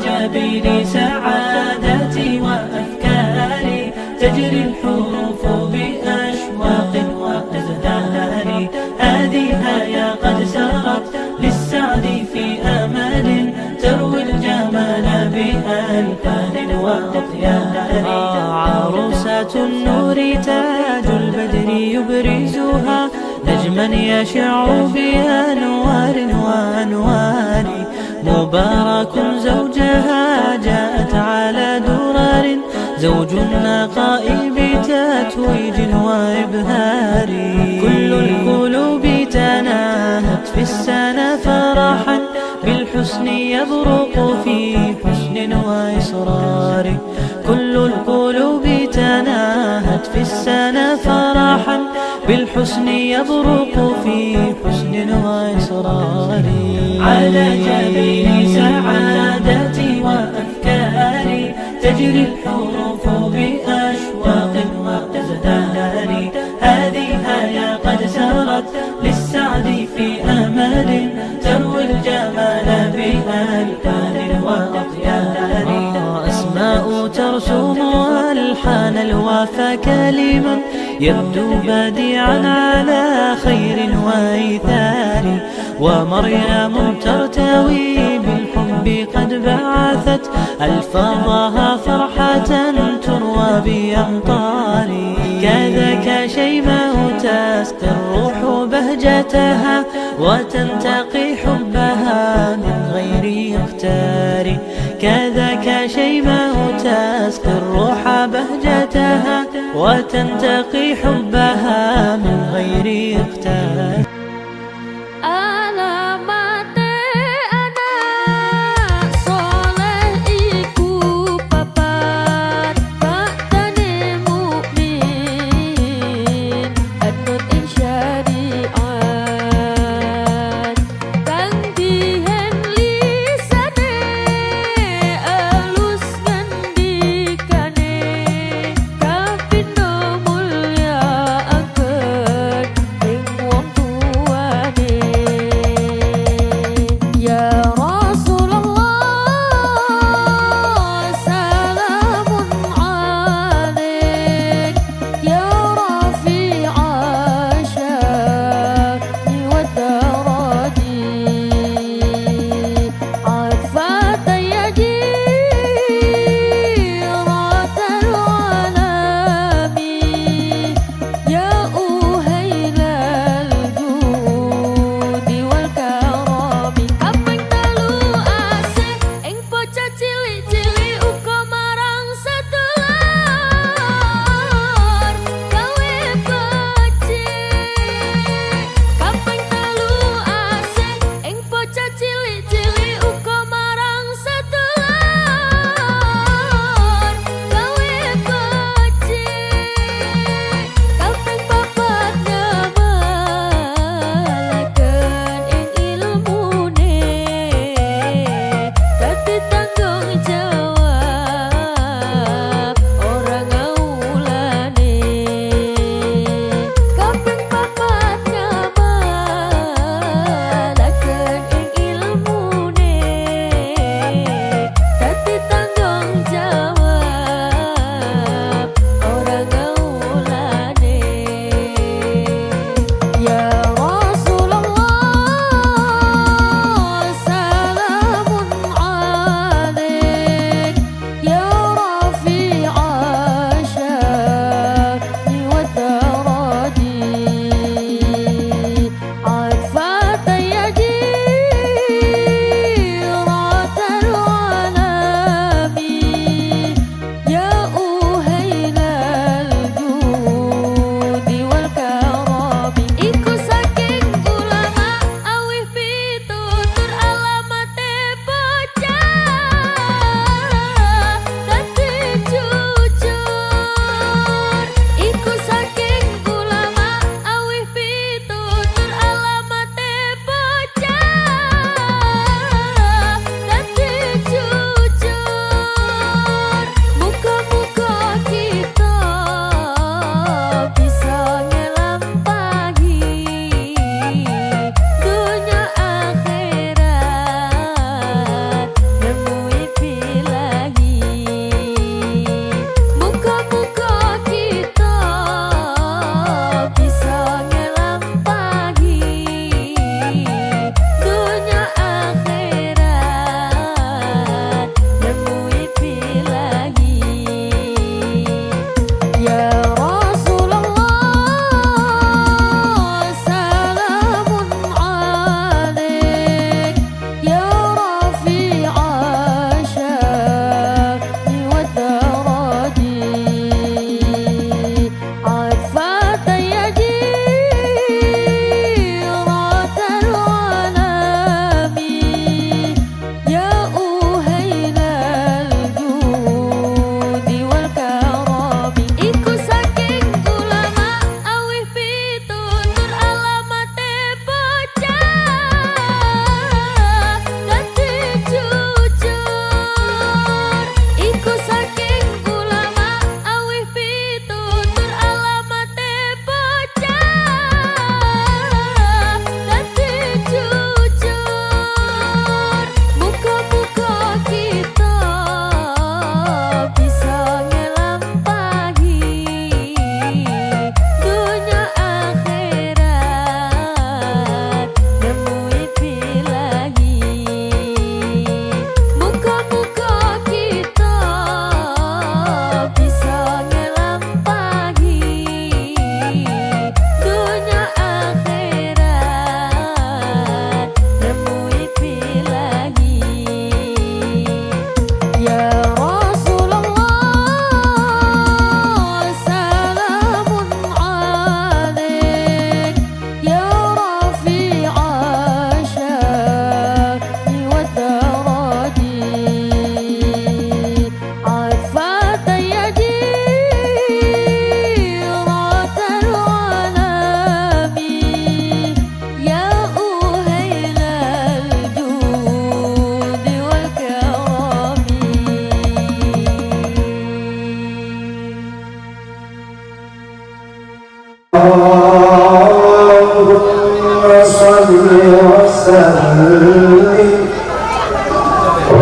جبين سعادتي وأفكاري تجري الحروف بأشواق وأزهار. هذه آية قد سرت للسعد في أمل تروي الجمال بألحان وأطيار. عروسة النور تاج البدر يبرزها نجما يشع بأنوار وأنوار. مبارك زوجها جاءت على درر زوج النقاء بتتويج وإبهار. كل القلوب تناهت في السنة فرحا بالحسن يبرق في حسن وإصرار. كل القلوب تناهت في السنة فرحا بالحسن يبرق في حسن وإصرار. على جبين سعادتي وأفكاري تجري الحروف بأشواق وأزهار. هذه آية قد سرت للسعد في أمل تروي الجمال بألحان وأطيار. أسماء ترسم ألحان الوفا كلمة يبدو بديعا على خير وإيثار. ومريم ترتوي بالحب قد بعثت ألفاظها فرحة تروى بأمطار. كذاك شيماء تسقي الروح بهجتها وتنتقي حبها من غير اختار. كذاك شيماء تسقي الروح بهجتها وتنتقي حبها من غير اختار.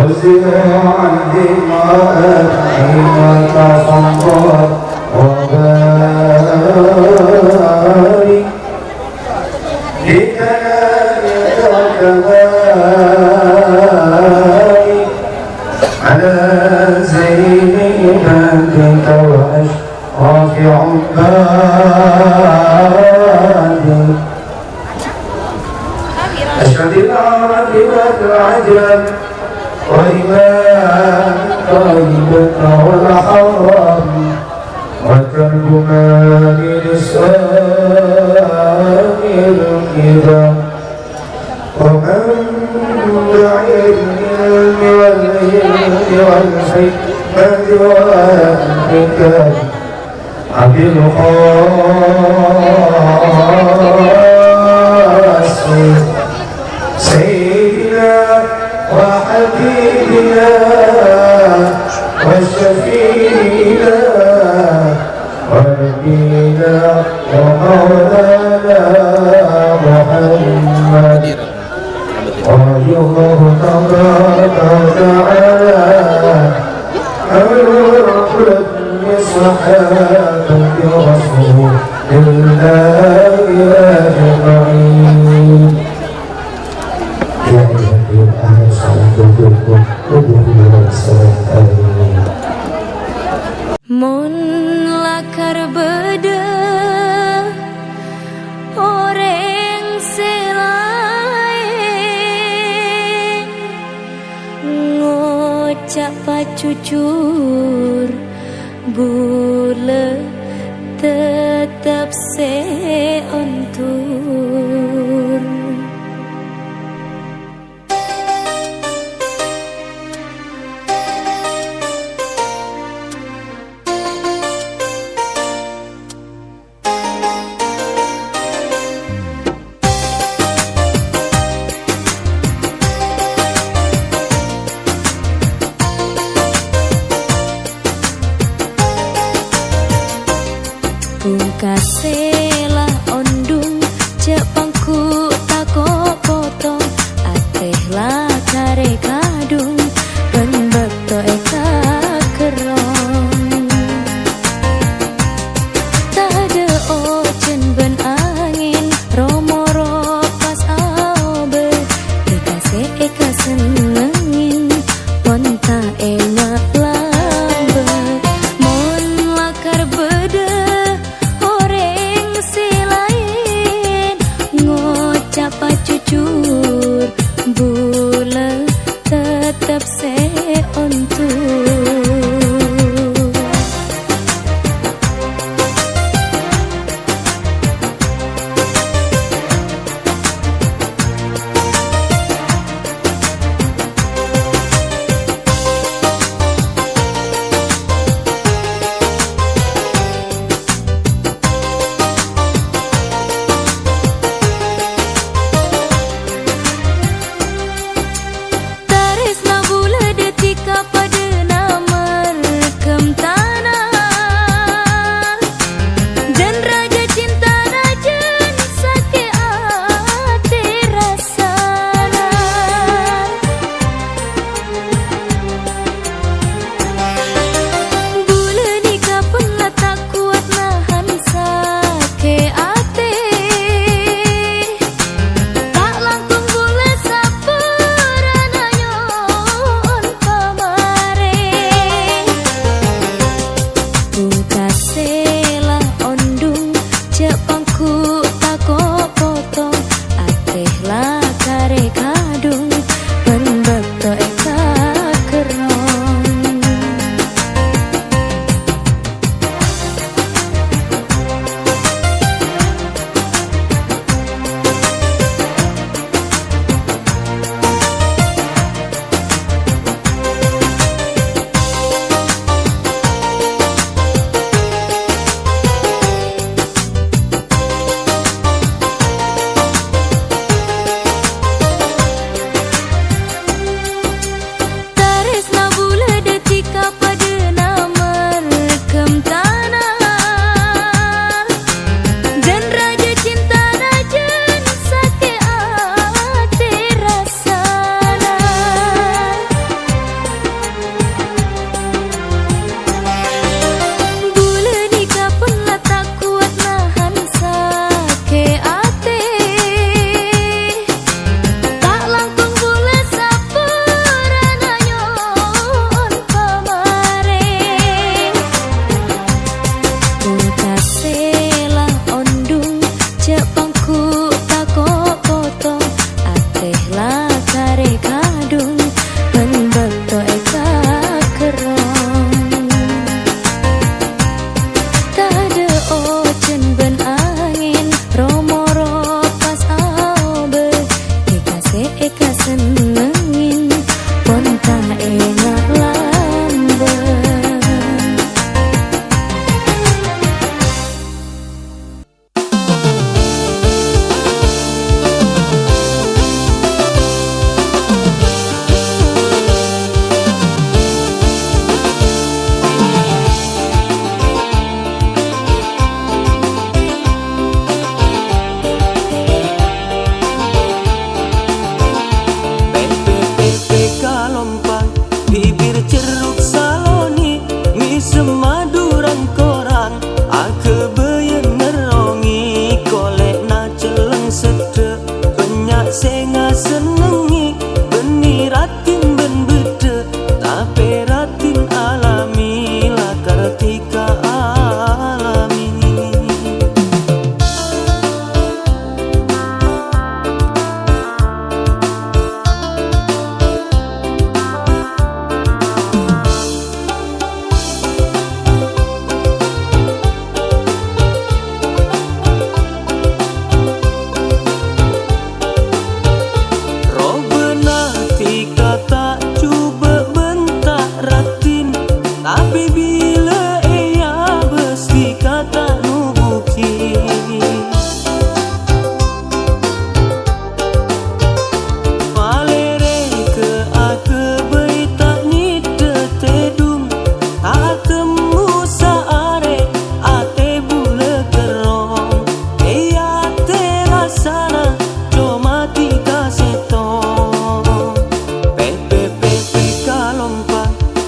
وزرع الدماء حين تصمت وبارك بكلامك وكمالك على زين مجدك وأشرف عبادك أشهد العرب والعجم وإمام طيبك والحرم وترجمان لسان الكتاب ومنبع العلم والعلم والحكمة والحكم أبي القاسم سيدنا وحبيبنا وشفينا ونبينا ومولانا محمد رضي الله تبارك وتعالى عن كل صحابة رسول الله أجمعين. يا أيها الذين آمنوا Mun lakar beda orang selain ngocak pacucur bule tetap seontur. Pungkasela ondung cek pangku tako potong ateh lah kare kadung ben beto eka kerong tade ojen ben angin romoro pas aobe tekase eka senengin ponta enak lambe mon lakar beda orang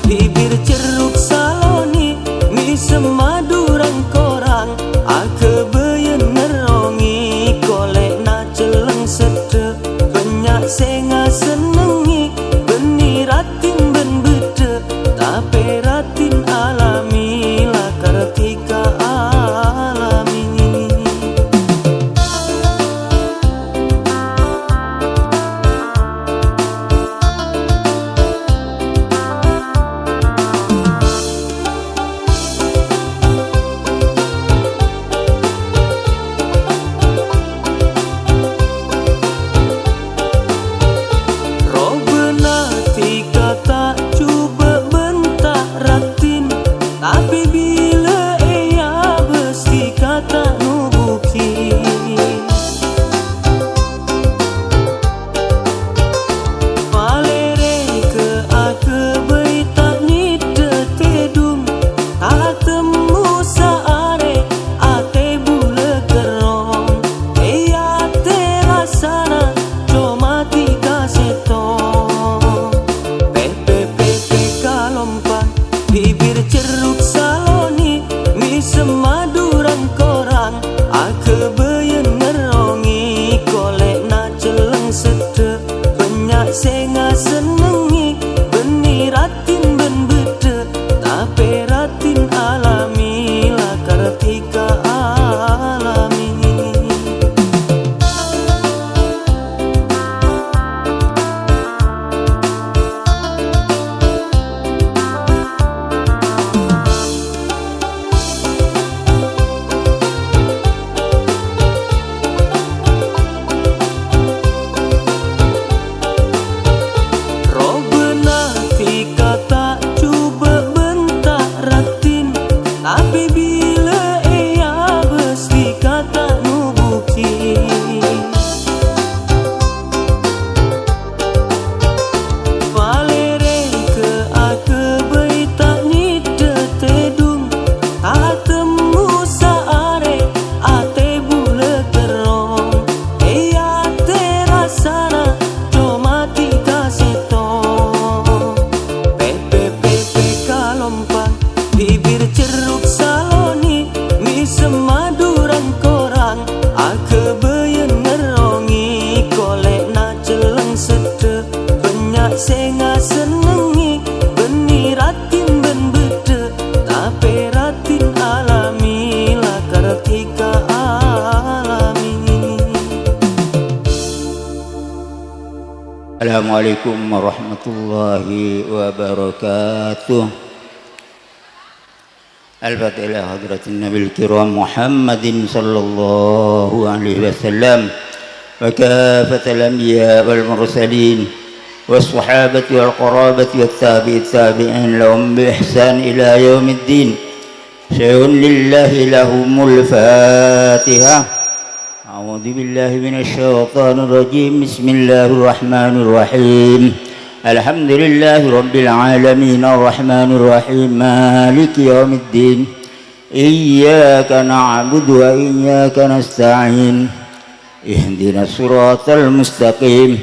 bibir ceruk saloni, mi semadurang korang, ake beyen nerongi, kolek na celeng sete, banyak senga senengi, beni ratin ben bete, tapi ratin alami, lakar tika alami. Tapi bila ia besti kata nubuki, malere ke ake bayi tak ni tetedum, tak temu saare ate bule gerong, ia terasana cuma tiga setong, pepe kalompan bibir ceruk saloni, mi semadurang korang, ake beyen nerongi, kolek na celeng sete, banyak senga senengi, beni ratin ben bete, tapi ratin alami, lakar tika alami. Tapi bila ia besti kata nubuki, palere ke ake bayi tak ni tetedum, tak temu saare ate bule gerong, ia terasana cuma tiga setong, pepe kalompan bibir ceruk saloni, mi semadurang korang, ake beyen nerongi, kolek na celeng sete, banyak senga senengi, beni ratin ben bete, tapi ratin alami, lakar tika alami. Assalamualaikum warahmatullahi wabarakatuh. الفاتحة إلى حضرة النبي الكرام محمد صلى الله عليه وسلم وكافة الأنبياء والمرسلين والصحابة والقرابة والتابعين لهم بإحسان إلى يوم الدين. شيء لله لهم الفاتحة. أعوذ بالله من الشيطان الرجيم. بسم الله الرحمن الرحيم. الحمد لله رب العالمين الرحمن الرحيم مالك يوم الدين إياك نعبد وإياك نستعين اهدنا الصراط المستقيم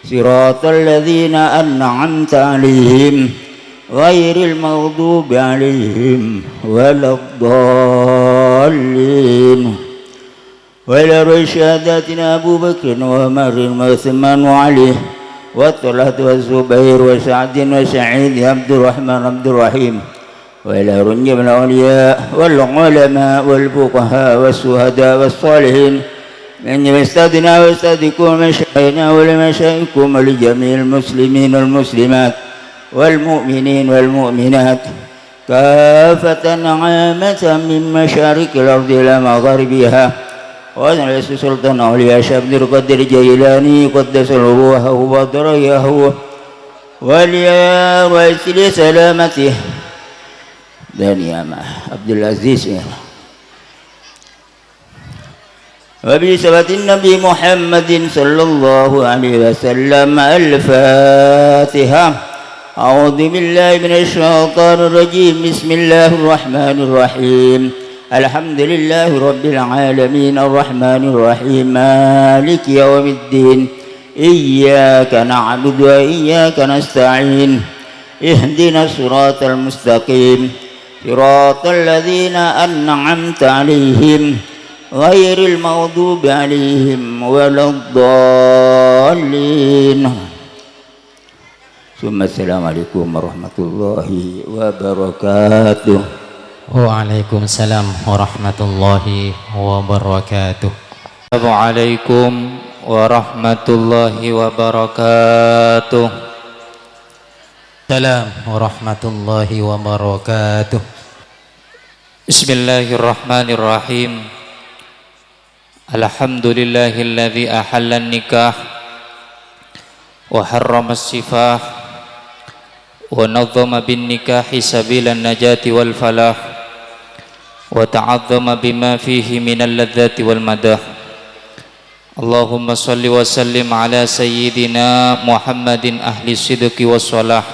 صراط الذين أنعمت عليهم غير المغضوب عليهم ولا الضالين وإلى رشاداتنا أبو بكر وعمر وعثمان وعلي وطلحة والزبير وسعد وسعيد عبد الرحمن عبد الرحيم وإلى رنجم الأولياء والعلماء والفقهاء والشهداء والصالحين من أستاذنا وأستاذكم ومشايخنا ولمشايخكم ولجميع المسلمين والمسلمات والمؤمنين والمؤمنات كافة عامة من مشارق الأرض إلى مغاربها ونعلس سلطان أولياء شيخ عبد القادر الجيلاني قدس روحه وضريه وليا ويسر سلامته دنيا عبد العزيز وبصفة النبي محمد صلى الله عليه وسلم. الفاتحة. أعوذ بالله من الشيطان الرجيم. بسم الله الرحمن الرحيم. الحمد لله رب العالمين الرحمن الرحيم مالك يوم الدين إياك نعبد وإياك نستعين اهدنا الصراط المستقيم صراط الذين أنعمت عليهم غير المغضوب عليهم ولا الضالين. ثم السلام عليكم ورحمة الله وبركاته. Waalaikumsalam warahmatullahi wabarakatuh. Assalamualaikum warahmatullahi wabarakatuh. Salam warahmatullahi wabarakatuh. Bismillahirrahmanirrahim. Alhamdulillahilladzi ahalla nikah wa harrama as-sifah wa nazzama bin nikahi sabilan najati wal falah wa ta'azzama bima fihi minal ladzati wal madah. Allahumma salli wa sallim ala sayyidina Muhammadin ahli sidqi was salah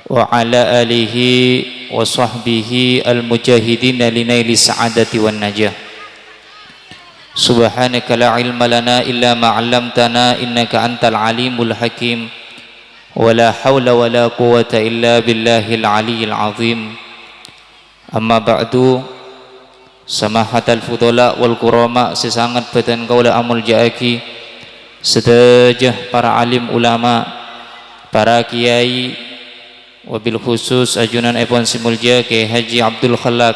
wa ala alihi wa sahbihi al mujahidin linaili sa'adati wan najah. Subhanaka la ilma lana illa ma 'allamtana innaka antal alimul hakim. Wa la hawla wa la quwwata illa billahil aliyyil azim. Amma ba'du, samahatal fudala wal kurama, sesangat badan kaula amul jaaki, sedajah para alim ulama, para kiai, wabil khusus ajunan ipun simulja Kiai Haji Abdul Khalaq.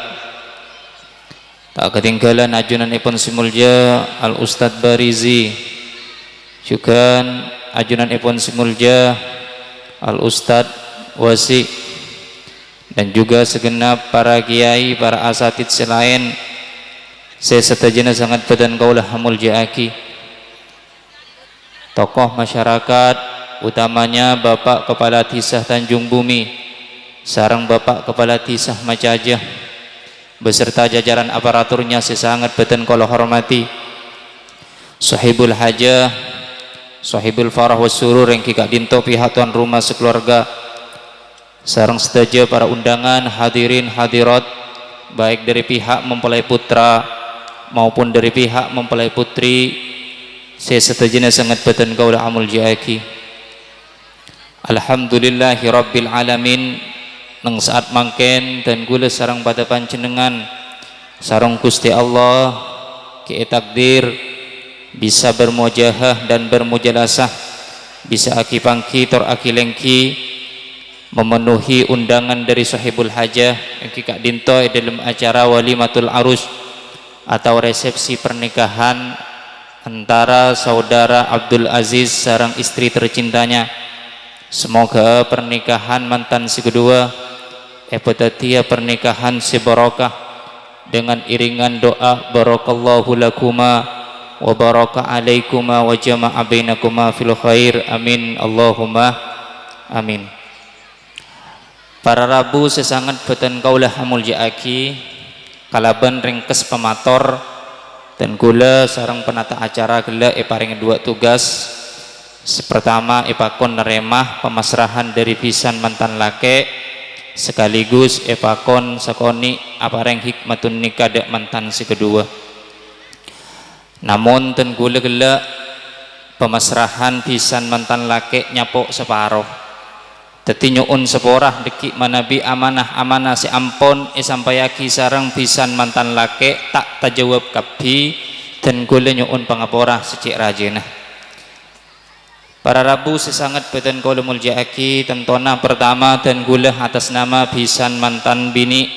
Tak ketinggalan ajunan ipun simulja Al Ustadz Barizi, juga ajunan ipun simulja Al Ustadz Wasi, dan juga segenap para kiai, para asatid selain saya setajana sangat badan kaulah hamul jaaki, tokoh masyarakat, utamanya Bapak Kepala Tisah Tanjung Bumi, sarang Bapak Kepala Tisah Macajah, beserta jajaran aparaturnya saya sangat badan kaulah hormati. Sahibul hajah, sahibul farah was surur yang kikak dinto pihak tuan rumah sekeluarga, sarang sedaja para undangan hadirin hadirat, baik dari pihak mempelai putra maupun dari pihak mempelai putri, saya setajana sangat badan kaulah amul jaaki. Alhamdulillahi rabbil alamin. Nang saat mangken dan gula sarang pada panjenengan sarang Gusti Allah ke takdir bisa bermujahah dan bermujalasah, bisa aki pangki tor aki lengki memenuhi undangan dari sahibul hajah yang kikak dinto dalam acara walimatul arus atau resepsi pernikahan antara saudara Abdul Aziz sarang istri tercintanya. Semoga pernikahan mantan si kedua epatatia pernikahan si barokah dengan iringan doa barakallahu lakuma wa baraka alaikuma wa jama'a bainakuma fil khair, amin Allahumma amin. Para rabu sesangat batan kaulah hamul jaaki, kalaban ringkes pemator dan gula sarang penata acara gela paring dua tugas. Pertama ipakon neremah pemasrahan dari pisan mantan lake, sekaligus epakon sakoni apareng hikmatun nikah dek mantan si kedua. Namun ten gula gela pemasrahan pisan mantan lake nyapok separoh, teti nyuun seporah deki manabi amanah si ampon sampayaki sarang pisan mantan lake tak tajawab kabi dan gula nyuun pangaporah secik rajinah. Para rabu sesangat badan kaula muljaaki, tentona pertama dan gula atas nama pisan mantan bini,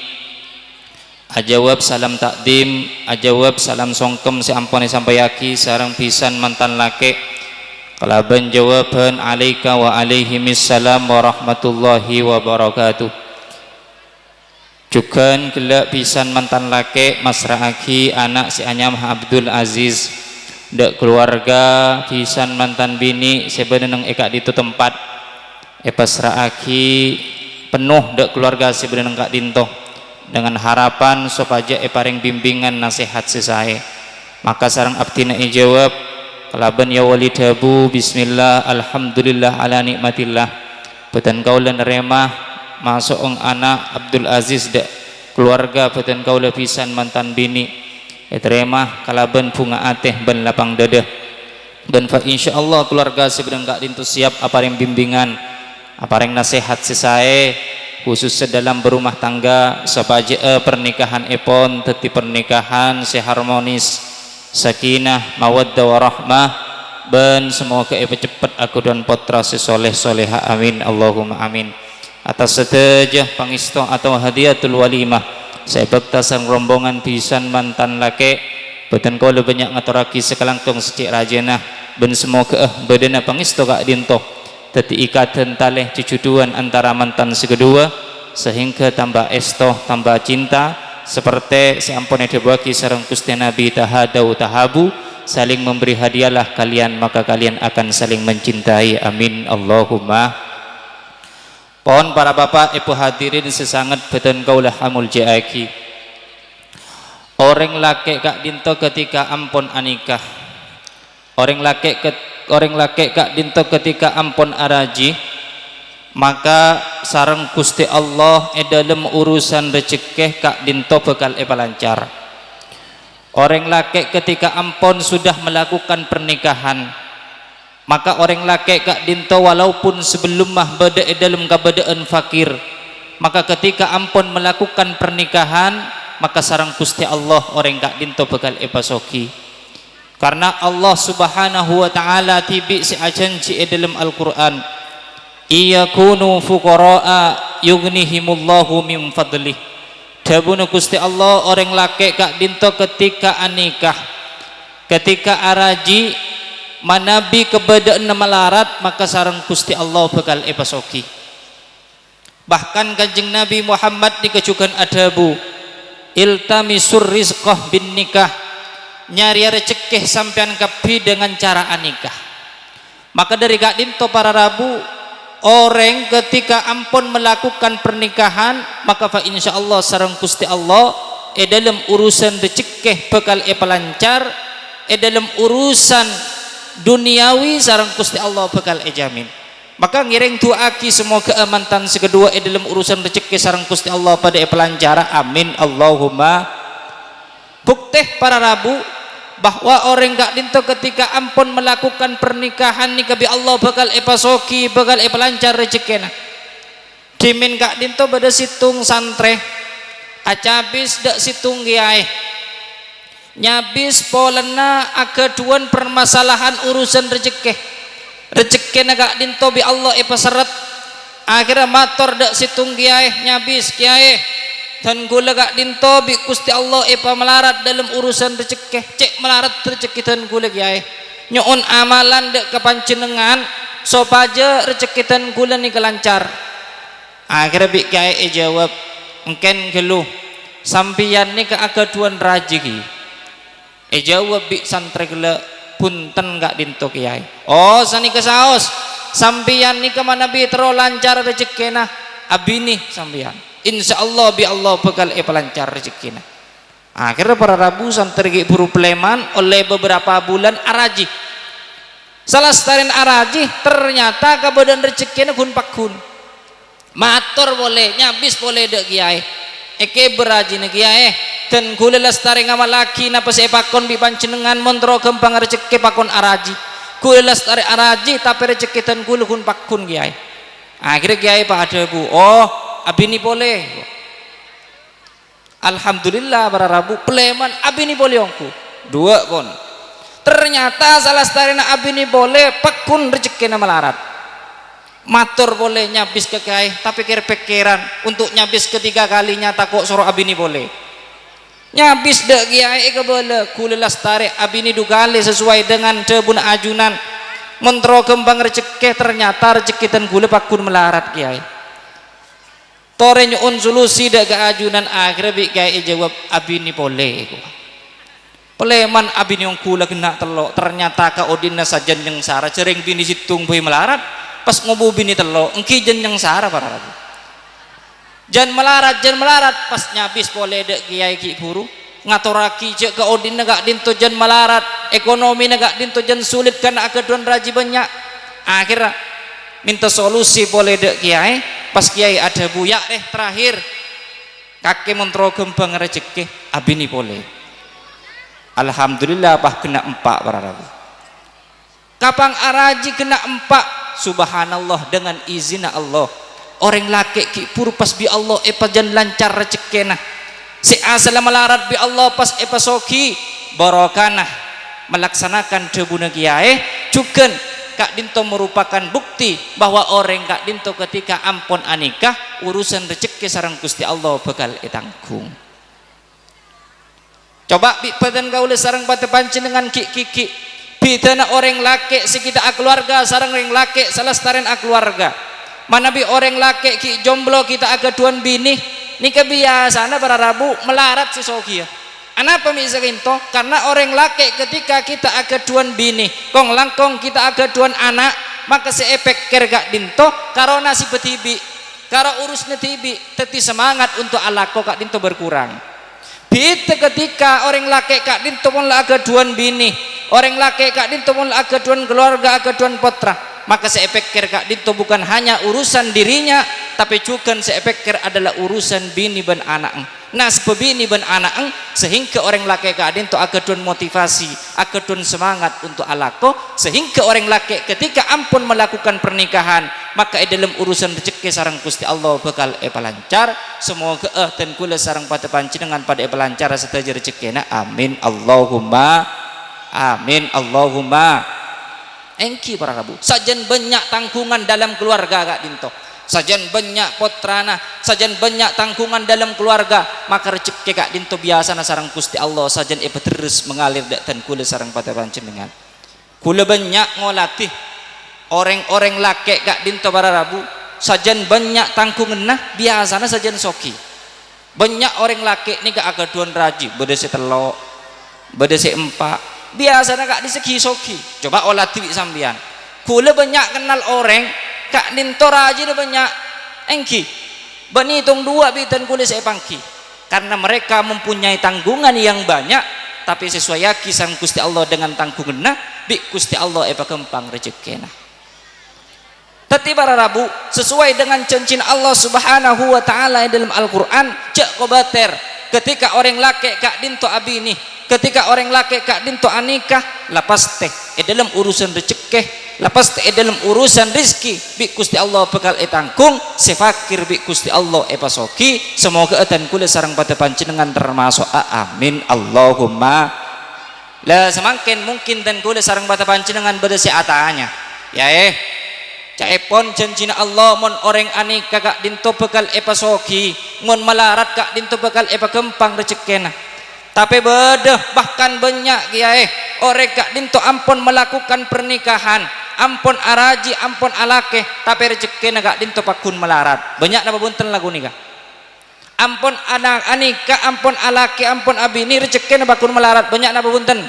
ajawab salam takdim, ajawab salam songkem si ampone sampayaki sarang pisan mantan lake, kalaban jawaban alaika wa alaihimissalam warahmatullahi wabarakatuh. Juga gelak pisan mantan lake masraaki anak si anyam Abdul Aziz, dak keluarga pisan mantan bini sebenarnya eka di itu tempat pasraaki penuh dak keluarga sebenarnya kak dinto dengan harapan supaya paring bimbingan nasihat sesae. Maka sarang abdina jawab kalaban ya walidabu bismillah alhamdulillah ala nikmatillah, betan kaulan remah masuk anak Abdul Aziz dak keluarga betan kaula pisan mantan bini teremah kalaban bunga ateh ban lapang dadah dan fa insyaallah keluarga sebenarnya kak dintu siap aparing bimbingan apareng nasihat sesae khususnya dalam berumah tangga supaya pernikahan epon teti pernikahan seharmonis sakinah mawaddah warahmah ben semoga cepat aku dan putra sesoleh soleha amin Allahumma amin. Atas sedejah pangisto atau hadiatul walimah saya bakta sang rombongan pisan mantan laki beten kau banyak ngaturaki sekelangtong secik rajana ben semoga bedena pangisto kak dinto teti ikatan taleh cucuduan antara mantan sekedua sehingga tambah esto tambah cinta seperti seampun dibagi sareng Gusti Nabi tahadau tahabu saling memberi hadiahlah kalian maka kalian akan saling mencintai amin Allahumma. Pohon para bapak ibu hadirin sesangat beten kaulah hamul jaaki orang laki kak dinto ketika ampun anikah orang laki kak dinto ketika ampun araji maka sareng Gusti Allah dalam urusan rezeki kak dinto bekal lancar. Orang laki ketika ampun sudah melakukan pernikahan maka orang laki kak dinto walaupun sebelum mah beda dalam keadaan fakir maka ketika ampun melakukan pernikahan maka sareng Gusti Allah orang kak dinto bekal pasoki karena Allah subhanahu wa ta'ala tibi si ajanji dalam Al-Quran iyakunu fuqara'a yughnihimullahu min fadlih dabuna Gusti Allah orang laki kak dinto ketika anikah ketika araji manabi kebedaan melarat maka sareng Gusti Allah bakal pasoki. Bahkan Kanjeng Nabi Muhammad dikecukan adabu iltamisur rizqah bin nikah nyari rezeki sampean kapi dengan cara anikah. Maka dari kak dinto para rabu orang ketika ampun melakukan pernikahan maka fa insyaallah sareng Gusti Allah dalam urusan rezeki bakal lancar dalam urusan duniawi sareng Gusti Allah bakal jamin. Maka ngiring doaki semoga mantan sekedua dalam urusan rezeki sareng Gusti Allah pada lancar amin Allahumma. Bukti para rabu bahwa orang gak dinto ketika ampun melakukan pernikahan ni kabi Allah bakal pasoki bakal lancar rezekina. Dimin gak dinto pada situng santre acabis dak situng giai nyabis polena agaduan permasalahan urusan rezekina gak dinto bi Allah paseret akhirnya mator dak situng giai nyabis kiai dan gula gak dinto bi Gusti Allah melarat dalam urusan rezeki cek melarat rezeki dan gula kiai nyoon amalan dek kepancenengan sopaja rezeki dan gula ni kelancar akhirnya bi kiai jawab engken geluh sampian ni keagaduan rajiki jawab bi santri gela punten gak dinto kiai oh sani kesaos sampian ni kemana bi tero lancar rezeki nah abini sampian insya Allah bi Allah bakal lancar rezekina. Akhirnya para rabu santri buru pleman oleh beberapa bulan araji. Salah setarin araji ternyata kebadan rezekina gun pakun. Mator boleh nyabis boleh dek kiai. Eke beraji ne kiai dan gule lestari ngamal laki napa pakon bi pancenengan montro gempang rezeki pakon araji. Gule lestari araji tapi rezeki dan gule gun pakun kiai. Akhirnya kiai pak ada bu oh abini boleh alhamdulillah para rabu pleman abini boleh ongku dua kon ternyata salah setarina abini boleh pakun rezeki nama larat matur boleh nyabis ke kiai tapi pikiran untuk nyabis ketiga kalinya takut suruh abini boleh nyabis dek kiai ke boleh kulilas tarik abini dugale sesuai dengan debun ajunan mentro kembang rezeki ternyata rezeki dan gule pakun melarat kiai torenya on solusi dak ajunan akhirnya bi kiai jawab abini boleh Peleman abini yang kula kena telok ternyata ka odinna sajan yang sara cereng bini situng boy melarat pas ngobu bini telok engki jen yang sara para rabu jan melarat pas nyabis boleh dek kiai ki buru ngaturaki cek ka odinna gak dinto jan melarat ekonomi gak dinto jan sulit karena akeduan raji banyak akhirnya minta solusi boleh dek kiai pas kiai ada buyak terakhir kakek mentro gembang rezeki abini boleh. Alhamdulillah bah kena empak para rabu kapang araji kena empak subhanallah dengan izin Allah orang laki ki purpas bi Allah jan lancar rezekina si asal melarat bi Allah pas soki barokana melaksanakan debuna kiai juga Kak Dinto merupakan bukti bahwa orang Kak Dinto ketika ampun anikah urusan rezeki sareng Gusti Allah bakal etanggung. Coba bi padan gaule sareng pate panjenengan ki bidana orang laki sekitar keluarga sareng orang laki salastaren keluarga. Mana bi orang laki ki jomblo kita agak duan bini ini kebiasaan para Rabu melarat si soki ya. Anapa misalnya itu? Karena orang laki ketika kita agaduan bini, kong langkong kita agaduan anak, maka seepek kergak dinto, karena si betibi, karo urusnya tibi, teti semangat untuk alako kak dinto berkurang. Bita ketika orang laki kak dinto pun agaduan bini, orang laki kak dinto pun agaduan keluarga, agaduan putra, maka seepek kergak dinto bukan hanya urusan dirinya, tapi juga seepek ker adalah urusan bini dan anak. Nah sebabini ben anak sehingga orang laki kadin to agadun motivasi agadun semangat untuk alako sehingga orang laki ketika ampun melakukan pernikahan maka dalam urusan rezeki sarang Gusti Allah bakal lancar semoga dan kula sarang pada panjenengan pada lancar setelah rezekina amin Allahumma amin Allahumma engki para Rabu sajen banyak tanggungan dalam keluarga kak dinto sajan banyak potrana sajan banyak tanggungan dalam keluarga maka rezeki kak dinto biasa sareng Gusti Allah sajan terus mengalir dan kula sareng pada panjenengan kula banyak ngolatih orang-orang laki kak dinto para Rabu sajan banyak tanggungan nah biasana sajan soki banyak orang laki ni kak agaduan raji bedese telok bedese empak biasana kak disegi soki coba olatih sambian kula banyak kenal orang Kak Dinto raji ada banyak engki benitung dua bitan kulis epangki karena mereka mempunyai tanggungan yang banyak tapi sesuai yaki sang Gusti Allah dengan tanggungan nah bi Gusti Allah kempang rezekina tadi para Rabu sesuai dengan cincin Allah subhanahu wa ta'ala dalam Al-Quran cek kobater ketika orang laki Kak Dinto abini ketika orang laki Kak Dinto anikah lapas teh dalam urusan rezeki lepas dalam urusan rizki bi Gusti Allah bakal etangkung sefakir bi Gusti Allah pasoki semoga etan kula sareng pada panjenengan termasuk amin Allahumma lah semakin mungkin dan kula sareng pada panjenengan berisi atanya ya caepon janjina Allah mon orang anika kak dinto bakal pasoki mon melarat kak dinto bakal kempang rezekina tapi bedah bahkan banyak kiai orang kak dinto ampun melakukan pernikahan ampun araji ampun alake tapi rezeki kak dinto pakun melarat banyak napa bunten lagu nikah ampun anak anika ampun alake ampun abini rezeki pakun melarat banyak napa bunten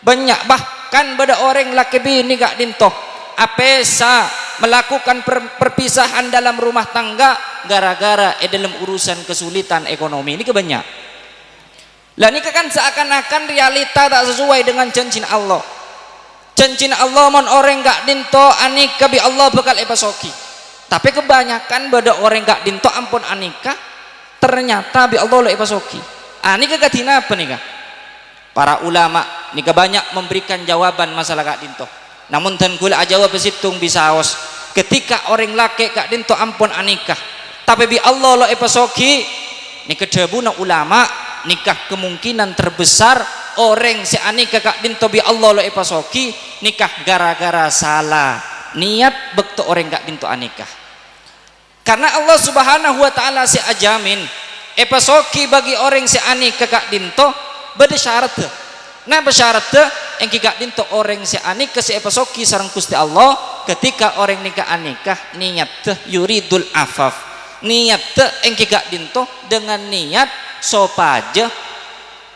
banyak bahkan beda orang laki bini kak dinto apesa melakukan perpisahan dalam rumah tangga gara-gara dalam urusan kesulitan ekonomi ini kebanyak lah ini kan seakan-akan realita tak sesuai dengan janji Allah janji Allah mon orang gak dinto anika bi Allah bakal pasoki tapi kebanyakan pada orang gak dinto ampun anika ternyata bi Allah lo pasoki anika katina apa nih para ulama nika banyak memberikan jawaban masalah gak dinto namun dan kula jawab besitung bisa os ketika orang laki gak dinto ampun anika tapi bi Allah lo pasoki nika debuna ulama nikah kemungkinan terbesar orang si anika kak dinto bi Allah lo pasoki nikah gara-gara salah niat bekto orang kak dinto anikah karena Allah subhanahu wa ta'ala si ajamin pasoki bagi orang si anika kak dinto beda syarat nah bersyarat yang kak dinto orang si anika si pasoki sareng Gusti Allah ketika orang nikah anikah niat yuridul afaf niat yang kak dinto dengan niat sopaja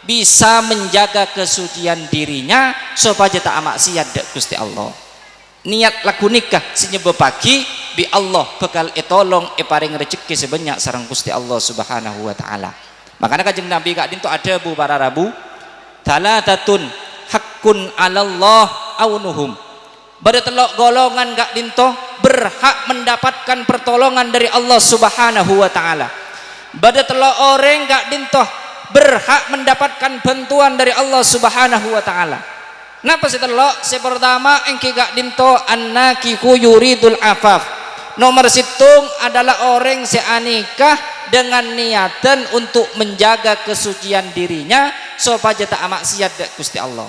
bisa menjaga kesucian dirinya sopaja tak maksiat dek Gusti Allah niat laku nikah senyebab pagi bi Allah bakal tolong paring rezeki sebanyak sareng Gusti Allah subhanahu wa ta'ala makanya kajeng Nabi kak dinto ada bu para Rabu talatatun hakun alallah aunuhum pada telok golongan kak dinto berhak mendapatkan pertolongan dari Allah subhanahu wa ta'ala pada telok orang kak dinto berhak mendapatkan bantuan dari Allah subhanahu wa ta'ala Napa setelok? Sepertama engki gak dinto annakiku yuridul afaf. Nomor situng adalah orang seanikah dengan niatan untuk menjaga kesucian dirinya supaya tak maksiat dak Gusti Allah.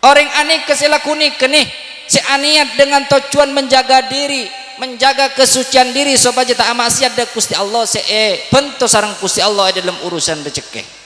Orang anikah selakuni kenih seaniat dengan tujuan menjaga diri, menjaga kesucian diri supaya tak maksiat dak Gusti Allah bentuk sareng Gusti Allah dalam urusan rezeki.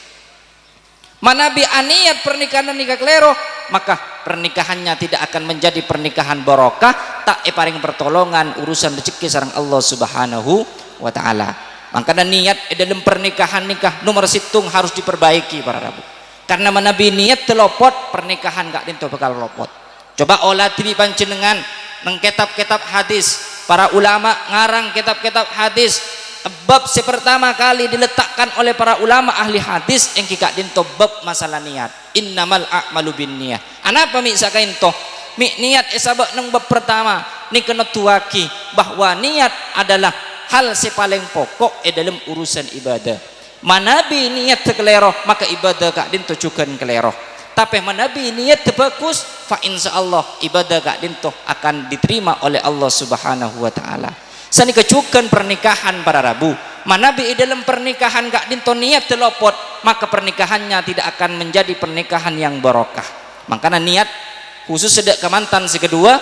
Manabi aniat pernikahan nikah klero, maka pernikahannya tidak akan menjadi pernikahan barokah, tak paring pertolongan urusan rezeki sareng Allah Subhanahu wa taala. Makanya niat dalam pernikahan nikah nomor situng harus diperbaiki para rabu. Karena manabi niat telopot, pernikahan gak dinto bakal lopot. Coba olah tibi panjenengan nang kitab-kitab hadis, para ulama ngarang kitab-kitab hadis. Bab sepertama kali diletakkan oleh para ulama ahli hadis yang kikak dinto bab masalah niat. Innamal a'malu binniyah. Anapa mi sakain toh? Mi niat esabak nang bab pertama ni kena tuaki bahwa niat adalah hal sepaling pokok dalam urusan ibadah. Manabi niat kelero maka ibadah kak dinto juga kelero. Tapi manabi niat bagus fa insyaallah ibadah kak dinto akan diterima oleh Allah Subhanahu wa taala. Sani kecukan pernikahan para rabu, manabi dalam pernikahan gak dinto niat telopot, maka pernikahannya tidak akan menjadi pernikahan yang barokah. Makanya niat khusus sedek kemantan sekedua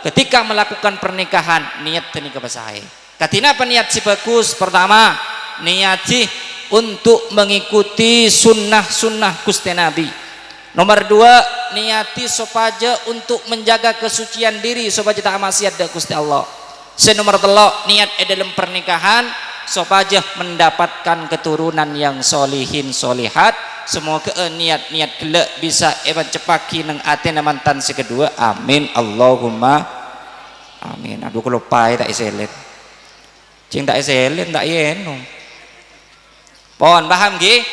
ketika melakukan pernikahan niat tenika basahe. Katina apa niat si bagus? Pertama niat si untuk mengikuti sunnah Gusti Nabi. Nomor dua niati supaya untuk menjaga kesucian diri supaya tak maksiat dak Gusti Allah. Senomor telok niat dalam pernikahan supaya mendapatkan keturunan yang solihin solihat. Semoga niat gelak bisa cepaki nang ate mantan sekedua. Amin Allahumma amin. Aduh kalau pai tak iselet cing tak iselet tak yeno pohon paham gi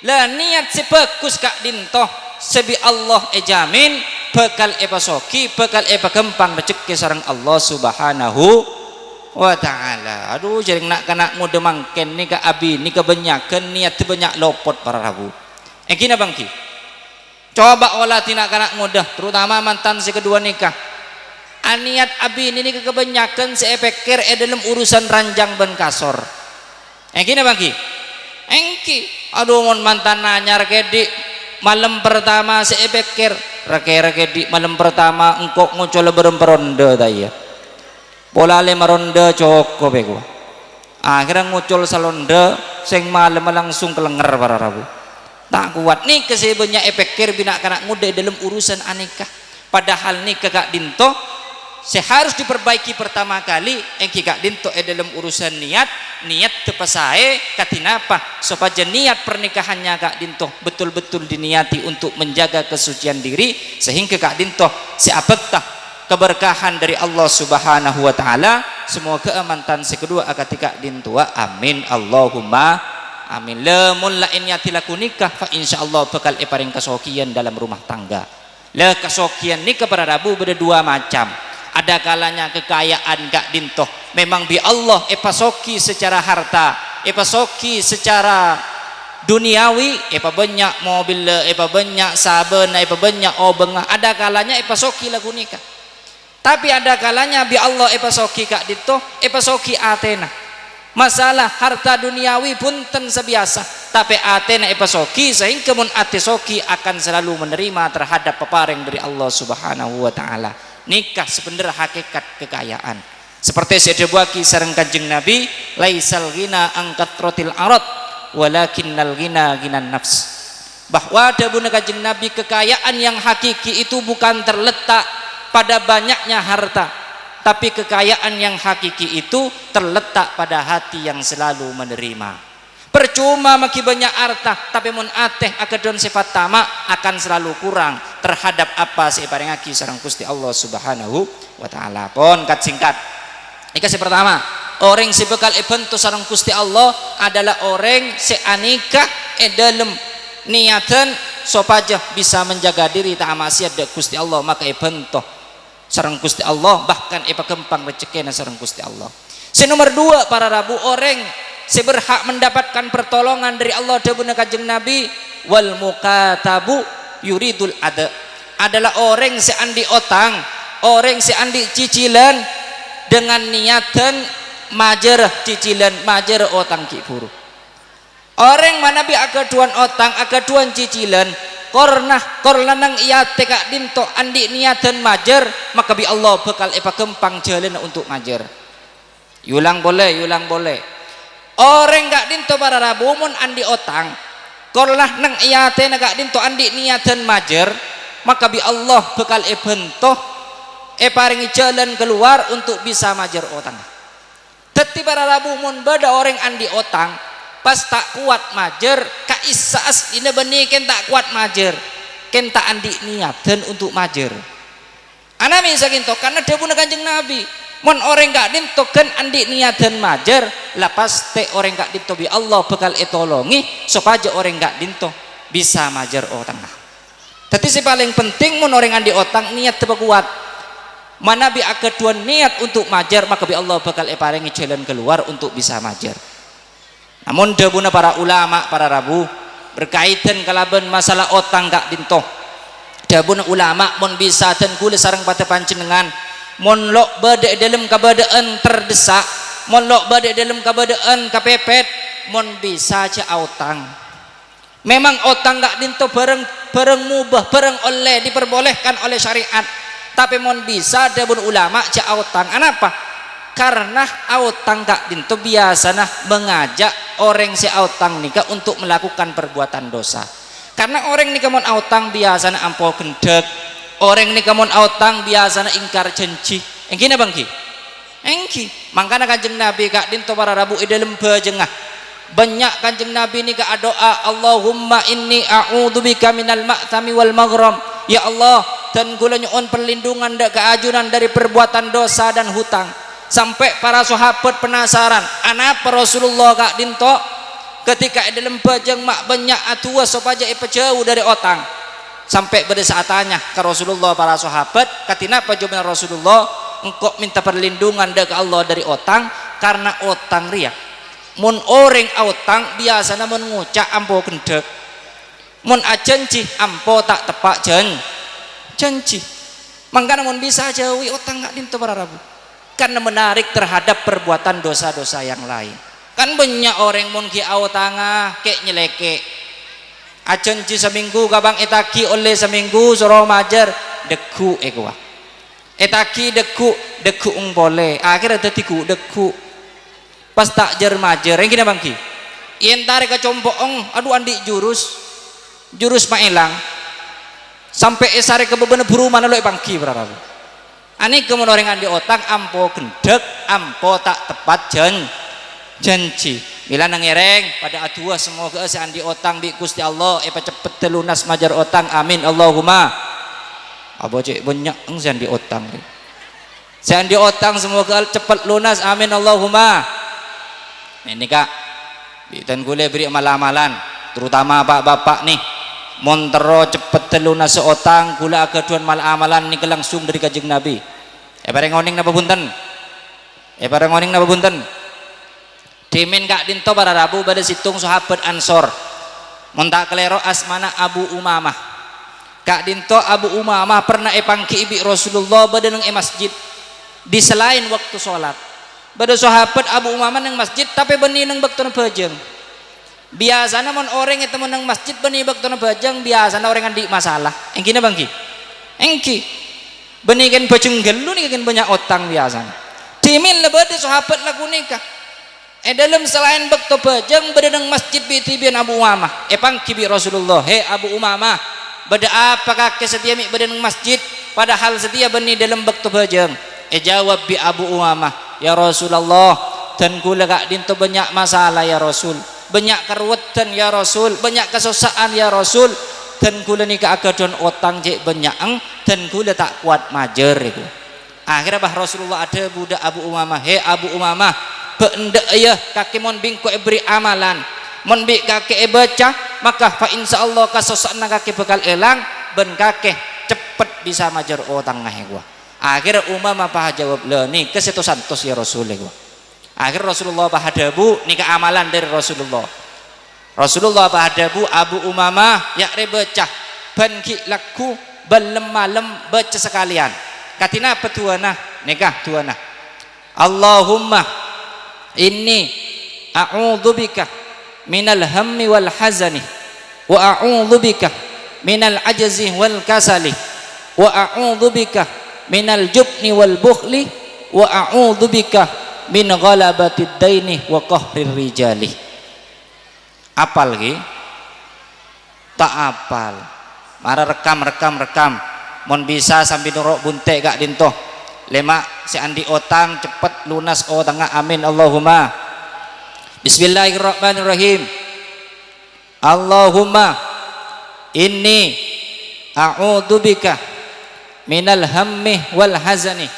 lah niat sebagus kak dintoh sebi Allah jamin bakal pasoki bakal kempang rezeki sareng Allah Subhanahu wa taala. Aduh jaring nak kana muda mangken ni ka abi ni kebanyakan niat banyak lopot para rabu. Gina bangki coba olah tina kana muda terutama mantan si kedua nikah aniat abi ini kebanyakan saya pikir dalam urusan ranjang ben kasor. Gina bangki engki aduh mon mantan nanyar kedi malam pertama saya pikir rake di malam pertama engkau ngucol beremperonde daya pola le meronde coko bego akhirnya ngucol salonde sing malam langsung kelenger para rabu tak kuat nih kesebenya pikir bina kanak muda dalam urusan anikah padahal nih kak dinto seharus diperbaiki pertama kali engki kak dinto dalam urusan niat tepasae katinapa supaya niat pernikahannya kak dinto betul-betul diniati untuk menjaga kesucian diri sehingga kak dinto siapakah keberkahan dari Allah Subhanahu wa taala. Semoga mantan sekedua ketika dinto amin Allahumma amin. Lamun la niati laku nikah fa insyaallah bakal paring kasokian dalam rumah tangga. Lah kasokian nikah para rabu beda dua macam. Ada kalanya kekayaan gak dintoh memang bi Allah pasoki secara harta pasoki secara duniawi banyak mobil banyak saben banyak obengah ada kalanya pasoki lagu nikah. Tapi ada kalanya bi Allah pasoki gak dintoh pasoki atena masalah harta duniawi pun ten sebiasa tapi atena pasoki sehingga mun ate soki akan selalu menerima terhadap peparing dari Allah Subhanahu wa taala. Nikah sebenarnya hakikat kekayaan seperti sedebuaki sareng Kanjeng Nabi laisal ghina an kathratil arad walakinnal ghina ghinan nafs bahwa dabuna Kanjeng Nabi kekayaan yang hakiki itu bukan terletak pada banyaknya harta tapi kekayaan yang hakiki itu terletak pada hati yang selalu menerima. Percuma maki banyak harta tapi mun ateh akedon sifat tamak akan selalu kurang terhadap apa separengaki sareng Gusti Allah Subhanahu wa taala. Pon kat singkat nikah si pertama orang si bekal bentuk sareng Gusti Allah adalah orang seanikah dalam niatan supaya bisa menjaga diri tak maksiat dak Gusti Allah maka bentuk sareng Gusti Allah bahkan kempang rezekina sareng Gusti Allah. Si nomor dua para rabu orang seberhak mendapatkan pertolongan dari Allah dabuna Kanjeng Nabi wal mukatabu yuridul ada adalah orang seandi otang, orang seandi cicilan dengan niatan majer cicilan, majer otang ki buru. Orang mana bi agaduan otang, agaduan cicilan, korna nang iya teka dinto andi niatan majer, maka bi Allah bekal epa kempang jalan untuk majer. Yulang boleh. Orang gak dinto para rabu mun andi otang, korlah nang iya te gak dinto andi niatan majer, maka bi Allah bekal bentoh paringi jalan keluar untuk bisa majer otang. Teti para rabu mun beda orang andi otang pas tak kuat majer ka isaas ina benih ken tak kuat majer ken tak andi niatan untuk majer. Ana bisa kinto karena debu Kanjeng Nabi mun orang gak dinto ken andi niatan majer lapas te orang gak dinto bi Allah bekal etolongi supaya orang gak dinto bisa majer otang. Tapi si paling penting mun orang andi otang niat teu kuat. Mana bi akaduan niat untuk majer maka bi Allah bakal paringi jalan keluar untuk bisa majer. Namun debuna para ulama para rabu berkaitan kalaban masalah otang gak dinto. Debuna ulama mun bisa dan kula sareng pada panjenengan mun lok bade dalam kabadaan terdesak, mun lok bade dalam kabadaan kepepet, mun bisa aja otang. Memang otang gak dinto bareng mubah, bareng oleh diperbolehkan oleh syariat. Tapi mon bisa debun ulama ja otang. Kenapa? Karena otang gak dinto biasanya mengajak orang si otang nikah untuk melakukan perbuatan dosa. Karena orang nikah mon otang biasanya ampau gendek. Orang nikah mon otang biasanya ingkar janji. Engki bang ki? Engki. Makanya Kanjeng Nabi gak dinto para rabu dalam bajengah. Banyak Kanjeng Nabi ini gak doa Allahumma inni a'udzubika minal ma'thami wal maghram. Ya Allah, dan gula nyuun perlindungan dan keajunan dari perbuatan dosa dan hutang. Sampai para sahabat penasaran, anapa Rasulullah gak dinto ketika dalam bajang mak banyak atua supaya jauh dari otang. Sampai pada saat tanya ke Rasulullah para sahabat, katina jawaban Rasulullah, engkau minta perlindungan dari Allah dari otang karena otang riak. Mun orang otang biasanya mengucap ampo gendek, mun ajanji ampo tak tepak janji. Mangkana mun bisa jauhi otang gak dinto para rabu karena menarik terhadap perbuatan dosa-dosa yang lain. Kan banyak orang mun ki otanga kek nyeleke ajanji seminggu kabang etaki oleh seminggu suruh majer deku ekwa etaki deku boleh akhirnya detiku deku pas tak jer majer yang kena bangki yen tarik ke compong aduh andi jurus maelang sampai esare ke bebenah buru mana lo bangki berarabu ani kemun orang andi otang ampo gendek ampo tak tepat janji bila nangereng pada atua semoga si andi otang bi Gusti Allah cepet telunas majar otang amin Allahumma abo cek banyak si andi otang semoga cepet lunas amin Allahumma. Ini kak dan gue beri amalan terutama bapak-bapak nih montero cepet teluna seotang gula agaduan mal amalan nih langsung dari Kanjeng Nabi bareng ngoning napa bunten dimin kak dinto para rabu pada situng sahabat Ansor montak kelero asmana Abu Umamah kak dinto Abu Umamah pernah pangki ibi Rasulullah pada nang masjid di selain waktu sholat. Pada sahabat Abu Umamah nang masjid tapi benih nang baktona bajang. Biasanya mon orang itu nang masjid benih baktona bajang biasanya orang andi masalah. Engki na bangki? Engki. Benih kan bajang gelu nih kan banyak otang biasanya. Timin lebih ada sahabat lagu nikah. Dalam selain bakto bajang pada nang masjid bitibian Abu Umamah. Pangki bi Rasulullah. He Abu Umamah. Bada apakah kesetia mi pada nang masjid padahal setia benih dalam bakto bajang. Jawab bi Abu Umamah. Ya Rasulullah dan gula gak dinto banyak masalah ya Rasul banyak keruwetan ya Rasul banyak kesusahan ya Rasul dan gula ni keagaduan otang cek banyak dan gula tak kuat majer itu akhirnya bah Rasulullah ada budak Abu Umamah he Abu Umamah benda ya kaki mon bingko beri amalan mon bi kaki baca maka fa insyaallah kesusahan kaki bakal elang ben kaki cepet bisa majer otang ngah gua. Akhirnya Umamah pah jawab le nih ke situ santos ya Rasulullah. Akhirnya Rasulullah pah hadabu nih amalan dari Rasulullah pah hadabu Abu Umamah ya rebecah ban ki laku belum malam baca sekalian katina petuana nikah tuana Allahumma inni a'udzubika minal hammi wal hazani wa a'udzubika minal ajzi wal kasali wa a'udzubika minal jubni wal bukhli wa a'udzubika min ghalabatid daini wa qahrir rijali. Apal lagi tak apal mara rekam mon bisa sambil nuruk bunte gak dintoh lemak si andi otang cepet lunas otang amin Allahumma. Bismillahirrahmanirrahim. Allahumma inni a'udzubika minal hammi wal hazani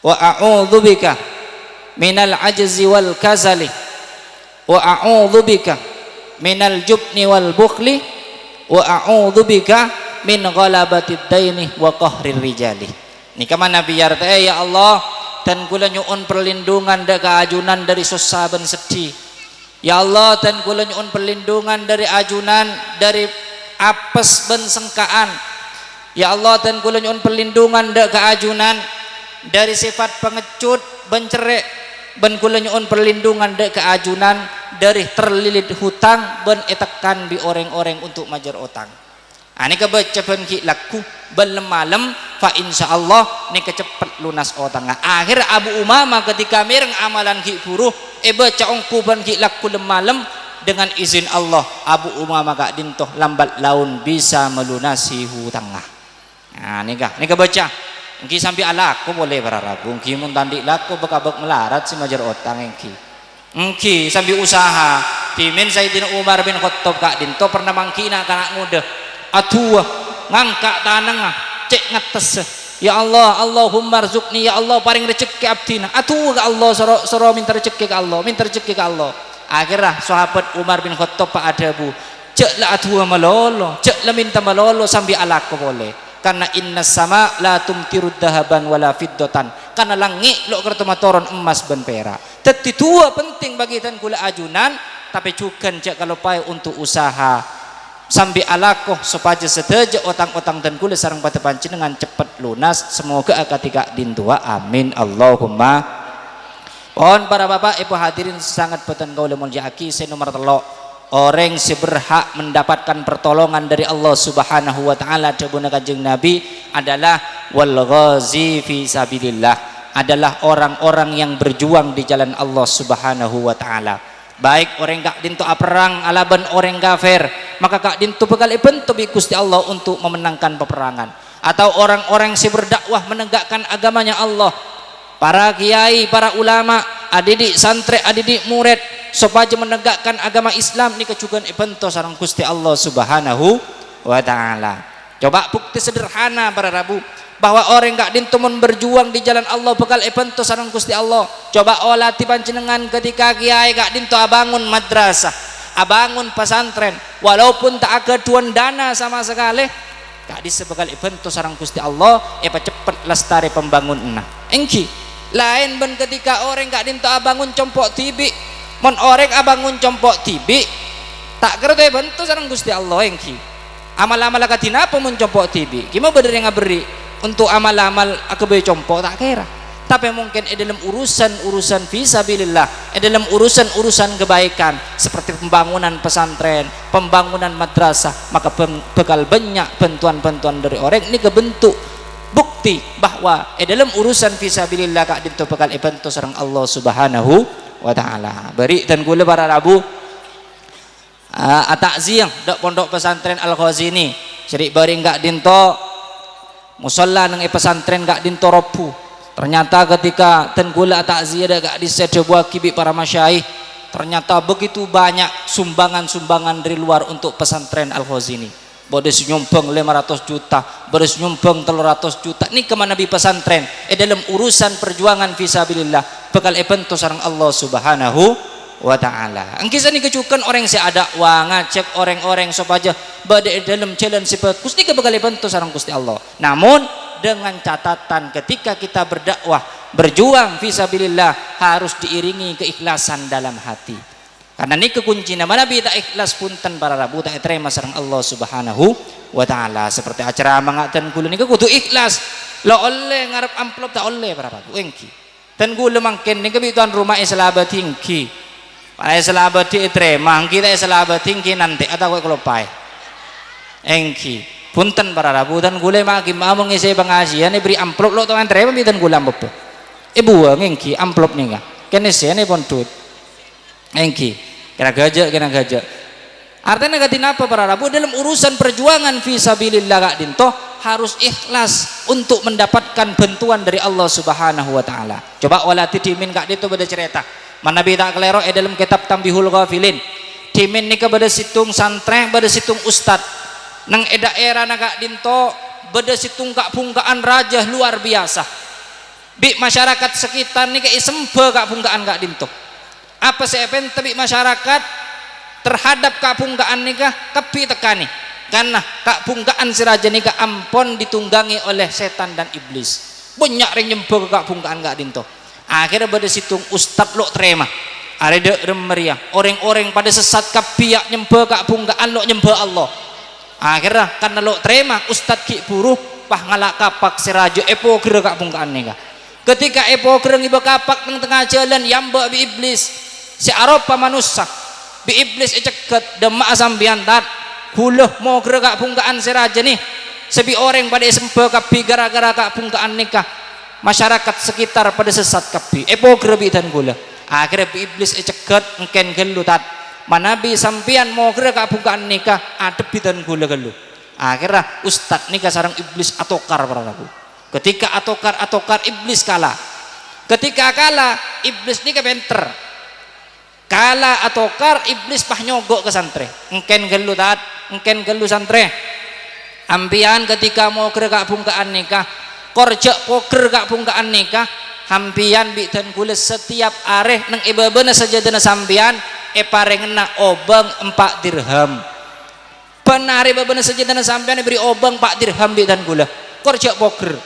wa a'udzubika minal ajzi wal kasali wa a'udzubika minal jubni wal bukhli wa a'udzubika min ghalabatid daini wa qahrir rijali. Ni kama nabi yarta ya Allah dan kula nyuun perlindungan dari ajunan dari susah ben sedih. Ya Allah dan kula nyuun perlindungan dari ajunan dari apes ben sengkaan. Ya Allah dan kula nyuun perlindungan dari ajunan dari sifat pengecut ben cerek ben kula nyuun perlindungan dari keajunan dari terlilit hutang ben etekan bi orang-orang untuk majar utang. Ini kebaca ben ki laku belum malam fa insyaallah ni kecepet lunas utang. Akhir Abu Umamah ketika mireng amalan ki buruh baca ongku ben ki laku malam dengan izin Allah Abu Umamah gak dintoh lambat laun bisa melunasi hutangnya. Nah ni kebaca engki sampai alaku boleh berarabu engki mun tandik laku bekabek melarat si majar utang engki sambil usaha pimin Sayyidina Umar bin Khattab kak dinto pernah mangkina kanak muda atuh ngangkat tanang cek ngates ya Allah Allahumma rzuqni ya Allah paring rezeki abdina atuh ke Allah soro minta rezeki ke Allah akhirnya sahabat Umar bin Khattab pak adabu cek lah atuh malolo cek lah minta malolo sambil alaku boleh karena inna sama la tumtirud dahaban wala fiddatan karena langit lo kertomatoron emas ben perak teti tua penting bagi tan kula ajunan tapi cukan cek kalau pai untuk usaha sambil alakoh supaya seteja otang-otang dan kula sarang pada panjenengan cepat lunas semoga ketika dintua amin Allahumma. Pohon para bapak ibu hadirin sangat beten kaula mulyaki saya nomor telok orang seberhak mendapatkan pertolongan dari Allah Subhanahu wa taala debuna kanjeng Nabi adalah wal ghazi fi sabilillah adalah orang-orang yang berjuang di jalan Allah Subhanahu wa taala. Baik orang kak dinto perang alaban orang kafir maka kak dinto bekal bentuk Gusti Allah untuk memenangkan peperangan atau orang-orang si berdakwah menegakkan agamanya Allah para kiai para ulama adidik santri adidik murid supaya menegakkan agama Islam ni kecukupan bentuk sareng Gusti Allah Subhanahu wa taala. Coba bukti sederhana para rabu bahwa orang gak dintumun berjuang di jalan Allah bekal bentuk sareng Gusti Allah. Coba olah panjenengan ketika kiai gak dintu abangun madrasah abangun pesantren walaupun tak ada tuan dana sama sekali gak disebekal bentuk sareng Gusti Allah cepet lestari pembangunan engki lain ben ketika orang gak dintu abangun compok tibi mon orang abangun compok tibi tak kira bentuk sareng Gusti Allah engki amal-amal katina apa mun compok tibi gimana bener yang ngaberi untuk amal-amal akebe compok tak kira tapi mungkin dalam urusan fisabilillah dalam urusan kebaikan seperti pembangunan pesantren pembangunan madrasah maka bekal banyak bantuan-bantuan dari orang ini kebentuk bukti bahwa dalam urusan fisabilillah kak dinto bekal bantu sareng Allah Subhanahu wa taala. Beri dan gula para rabu takziah dak pondok pesantren Al-Ghazini jadi bari gak dinto musalla nang pesantren gak dinto robu ternyata ketika tenggula takziah gak disedebuah kibi para masyayikh ternyata begitu banyak sumbangan-sumbangan dari luar untuk pesantren Al-Ghazini bodes nyumbang 500 juta bodes nyumbang 300 juta ini kemana bi pesantren dalam urusan perjuangan fisabilillah bekal bentuk sareng Allah Subhanahu wa ta'ala. Angkisan ini kecukan orang si ada wang ngajak orang-orang supaya badai dalam jalan sifat Gusti kebekali bentuk sarang Gusti Allah. Namun dengan catatan ketika kita berdakwah berjuang fisabilillah harus diiringi keikhlasan dalam hati. Karena ini kekunci nama Nabi tak ikhlas punten para rabu tak terima sareng Allah Subhanahu wa taala. Seperti acara mangatan kula niku kudu ikhlas. Lo oleh ngarep amplop tak oleh para rabu engki. Dan kula mangken niku tuan rumah selabat tinggi. Para selabat terima kita selabat tinggi nanti atau kalau pai. Engki. Punten para rabu dan kula magi mau ngisi pengajian beri amplop lo tuan terima bitan kula amplop. Buang engki amplop nih kene sene pon tut. Engki kena gajak artinya negatif apa para rabu dalam urusan perjuangan fisabilillah kak dinto harus ikhlas untuk mendapatkan bantuan dari Allah Subhanahu wa taala. Coba wala tidimin kak dinto pada cerita mana Nabi tak kelero dalam kitab Tambihul Ghafilin timin nika pada situng santre pada situng ustad nang daerah kak dinto pada situng kak pungkaan raja luar biasa bi masyarakat sekitar nika isembe kak pungkaan kak dinto apa sepen tapi masyarakat terhadap kapungkaan nikah kepi tekani karena kapungkaan si raja nikah ampon ditunggangi oleh setan dan iblis banyak yang nyembah ke kapungkaan gak dinto akhirnya pada situng ustad lo terima ada remeria orang-orang pada sesat kapiak nyembah kapungkaan lo nyembah Allah akhirnya karena lo terima ustad ki buruh pah ngalak kapak si raja epo kira kapungkaan nikah ketika epo kira ngiba kapak tengah jalan yamba bi iblis si aropa manusia bi iblis ceket demak sambian tat huluh mau gerak pungkaan si raja nih sebi orang pada sembah kapi gara-gara kak pungkaan nikah masyarakat sekitar pada sesat kapi epo gerebi dan gula akhirnya bi iblis ceket engken gelu tat manabi sampian mau gerak kak pungkaan nikah adepi dan gula gelu akhirnya ustad nikah sarang iblis atokar para rabu ketika atokar iblis kalah ketika kalah iblis nikah benter kala atokar iblis pah nyogok ke santre engken gelu tat engken gelu santre ampian ketika mau gerak pungkaan nikah korjak poker kak pungkaan nikah hampian bi dan kulis setiap areh neng ibabana sajadana sampian parengna obang 4 dirham penari babana sajadana sampian beri obang 4 dirham bi dan gula korjak poker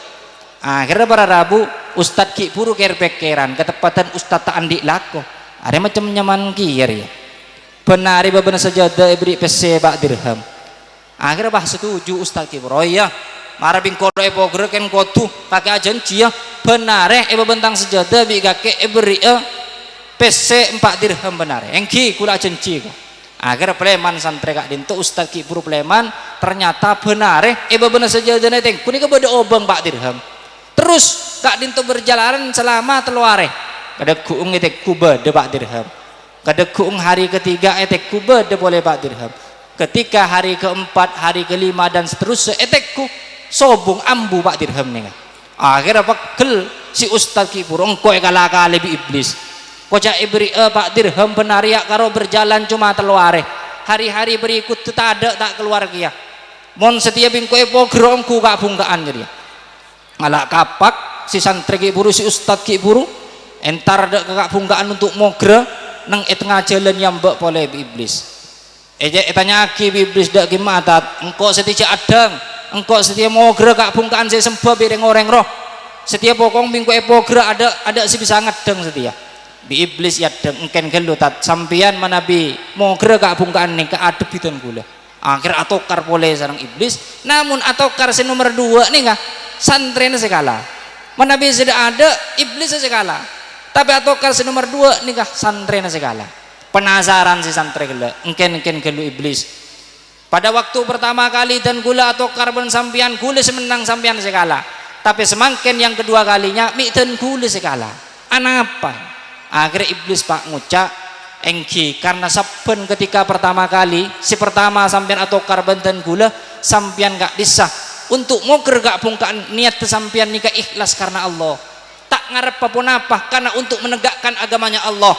akhirnya para rabu ustad ki puru kerpekeran ketepatan ustad tak andik lako ada macam nyaman kier ya penari babana sajadah beri pese 4 dirham akhirnya bah setuju ustad ki bro ya marah bingkodo epoger ken kotu pakai ajan cia penare bentang sajadah bi kakek beri pese 4 dirham penare engki kula ajan cia akhirnya pleman santri kak dinto ustad ki puru pleman ternyata penare babana sajadah neteng kuning kepada obang 4 dirham terus kak dinto berjalan selama teluare kada kuung etek kuba de 4 dirham kada kuung hari ketiga etek kuba de boleh 4 dirham ketika hari keempat hari kelima dan seterusnya etekku sobung ambu 4 dirham nih akhirnya pegel si ustad ki purong koe kala-kala bi iblis kocak ibri 4 dirham penaria karo berjalan cuma teluare hari-hari berikut tak ada tak keluar kia mon setia bingkoe pogrongku kak bungkaan jadi ngalak kapak si santri ki buru si ustad ki buru entar ada kakak pungkaan untuk mogre nang tengah jalan yang mbak boleh iblis tanya ki iblis dak gimana engkau setia adang engkau setia mogre kak pungkaan saya sembah bireng orang roh setia pokong bingko mogre ada si bisa ngedeng setia bi iblis ya deng engken gelu tat sampian manabi mogre kak pungkaan nih keadep itu gula akhir atokar boleh sarang iblis namun atokar si nomor 2 nih nggak santrena sekala manabi sudah ada iblis sekala tapi atokar si nomor 2 nikah santrena segala penasaran si santri gula engken gelu iblis pada waktu pertama kali dan gula atokar ben sampian gula semenang sampian segala tapi semakin yang kedua kalinya miten gula segala apa akhirnya iblis pak ngucak engki karena saben ketika pertama kali si pertama sampian atokar benten gula sampian gak disah untuk moger gak pungkaan niat sampian nikah ikhlas karena Allah tak ngarep apapun apa karena untuk menegakkan agamanya Allah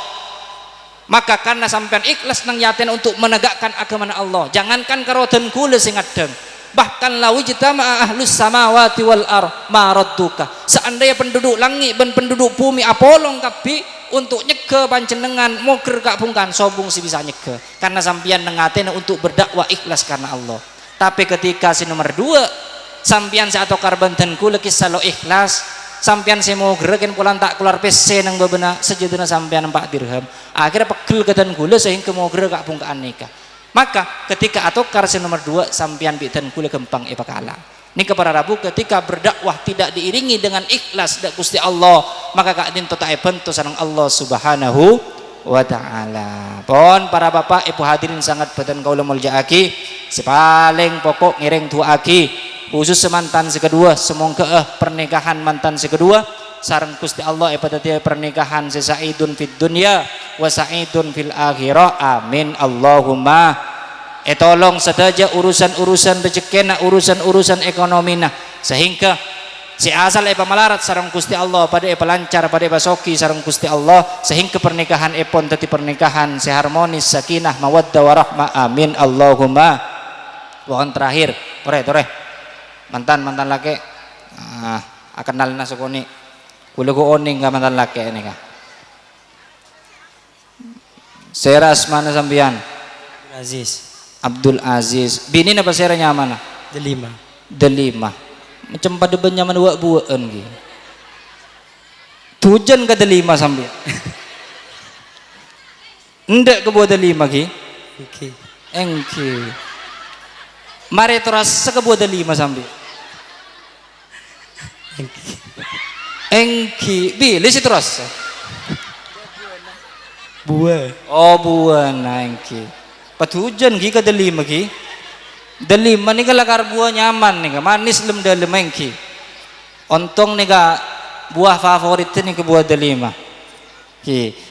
maka karena sampean ikhlas nang yaten untuk menegakkan agamanya Allah jangankan karoden kula sing adeng bahkan lawujta ma ahlus samawati wal ar maradduka seandainya penduduk langit dan penduduk bumi apolong kapi untuk nyege panjenengan moger gak pungkan sobung si bisa nyege karena sampean nengaten untuk berdakwah ikhlas karena Allah tapi ketika si nomor 2 sampean sa atokar benten kula kisah lo ikhlas sampean semo gerakin pulang tak keluar PC nang babena sejaduna sampean 4 dirham akhirnya pegel kedan gula sehingga mau gerak kak bungkaan nikah. Maka ketika atokar nomor 2 sampean bidan gula gempang epakala ini kepada Rabu ketika berdakwah tidak diiringi dengan ikhlas dak Gusti Allah maka kak din tota bentuk sareng Allah Subhanahu wa ta'ala. Pon para bapak ibu hadirin sangat badan kaula muljaaki sepaling pokok ngiring tuaki khusus semantan sekedua semoga pernikahan mantan sekedua sareng Gusti Allah pada pernikahan sesaidun fid dunya wa saidun fil akhirah amin Allahumma. Tolong saja urusan-urusan rezekina urusan-urusan ekonomina sehingga si asal melarat sareng Gusti Allah pada lancar pada basoki sareng Gusti Allah sehingga pernikahan epon tadi pernikahan seharmonis sakinah mawaddah warahmah amin Allahumma. Pohon terakhir tore mantan laki akan nalina sukoni kulo ko oning ka mantan laki ini ka seras mana sambian Abdul Aziz bini apa seranya mana delima macam pada benyaman buat-buatan gitu tujuan ke delima sambil ndak ke buat delima gitu engki mari terasa ke buat delima sambil engki bilih sih terus buah nah engki patujuan gitu ke delima gitu delima nih kalau lakar buah nyaman nih manis lem dalam engki ontong nih buah favorit nih ke buah delima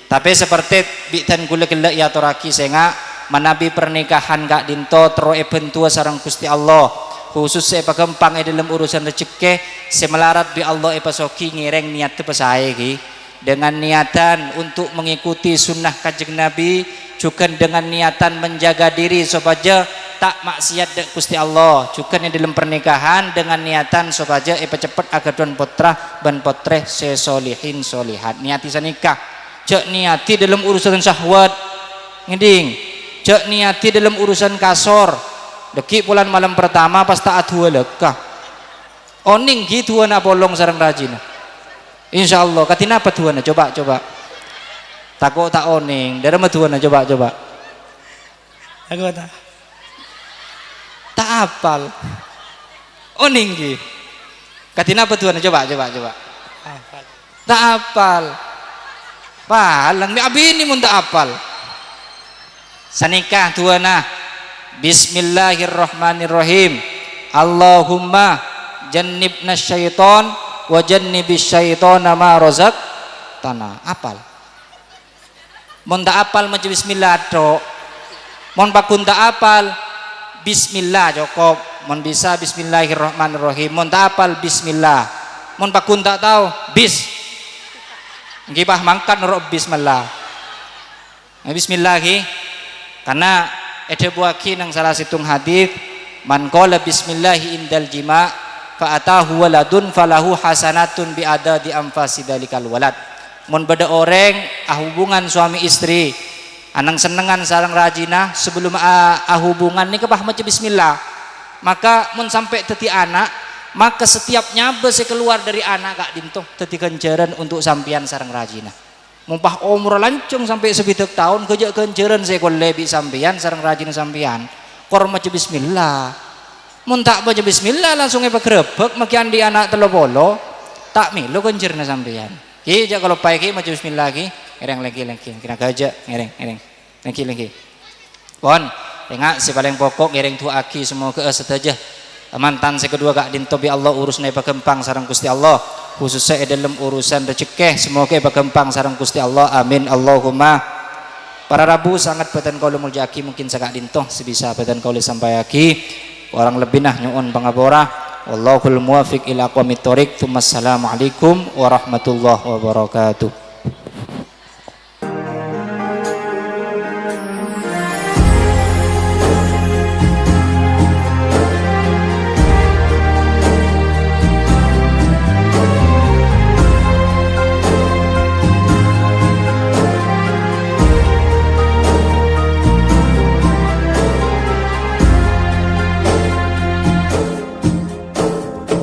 tapi seperti bitan gula kelak ya toraki senga manabi pernikahan kak dinto tero bentua sarang Gusti Allah khusus saya pagempang dalam urusan rezeki semelarat bi Allah pasoki ngireng niat pesai dengan niatan untuk mengikuti sunnah kanjeng Nabi juga dengan niatan menjaga diri supaya tak maksiat dek Gusti Allah juga di dalam pernikahan dengan niatan supaya cepat agar don putra ban potreh sesolihin solihat niati sanikah cek niati dalam urusan syahwat ngiding cek niati dalam urusan kasor deki bulan malam pertama pas taat dua lekah oning gitu na bolong sarang rajin insyaallah katina apa tuana coba takut tak oning dari tuana coba aku tak apal oning ki katina apa tuana coba tak apal palang ni abi ini mun tak apal sanikah tuana bismillahirrahmanirrahim Allahumma jannibna syaiton wa jannibis syaitona ma razaq tanah apal mun tak apal maca bismillah tok mun pakun tak apal bismillah cukup mun bisa bismillahirrahmanirrahim mun tak apal bismillah mun pakun tak tahu bis ngibah mangkat nurut bismillah bismillah karena ada buaki nang salah situng hadis man qala bismillahi indal jima' fa atahu waladun falahu hasanatun bi adadi anfasi dalikal walad mun beda orang hubungan suami istri anang senengan sarang rajinah sebelum hubungan ni kepah maca bismillah maka mun sampai teti anak maka setiap nyabe keluar dari anak kak dintoh teti kenceran untuk sampian sarang rajinah mumpah umur lancung sampai sebidak tahun kerja kenceran saya lebih sampian sarang rajinah sampian kor maca bismillah mun tak baca bismillah langsung grebek makian di anak telopolo tak milu kencerna sampian ki kalau pagi maca bismillah ki ngereng lagi kena gajak ngereng lagi pon tengok si paling pokok ngereng tu aki semua ke setajah mantan sekedua kak dintobi Allah urus naik kempang sarang Gusti Allah khususnya dalam urusan rezeki semoga kempang sarang Gusti Allah amin Allahumma. Para Rabu sangat badan kaula muljaki mungkin sakak dintoh sebisa badan kaula sampai aki orang lebih nah nyuun pangabora wallahul muwafiq ila aqwamit thoriq. Assalamualaikum warahmatullahi wabarakatuh.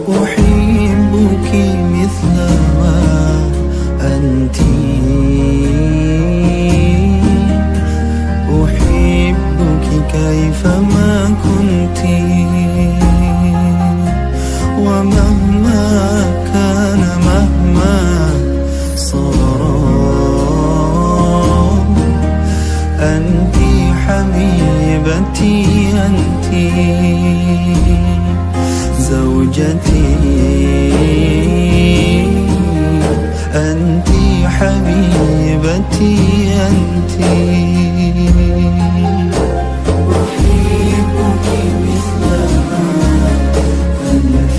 أحبك مثل حبيبتي أنت زوجتي أنت حبيبتي أنت أحبك مثلما أنت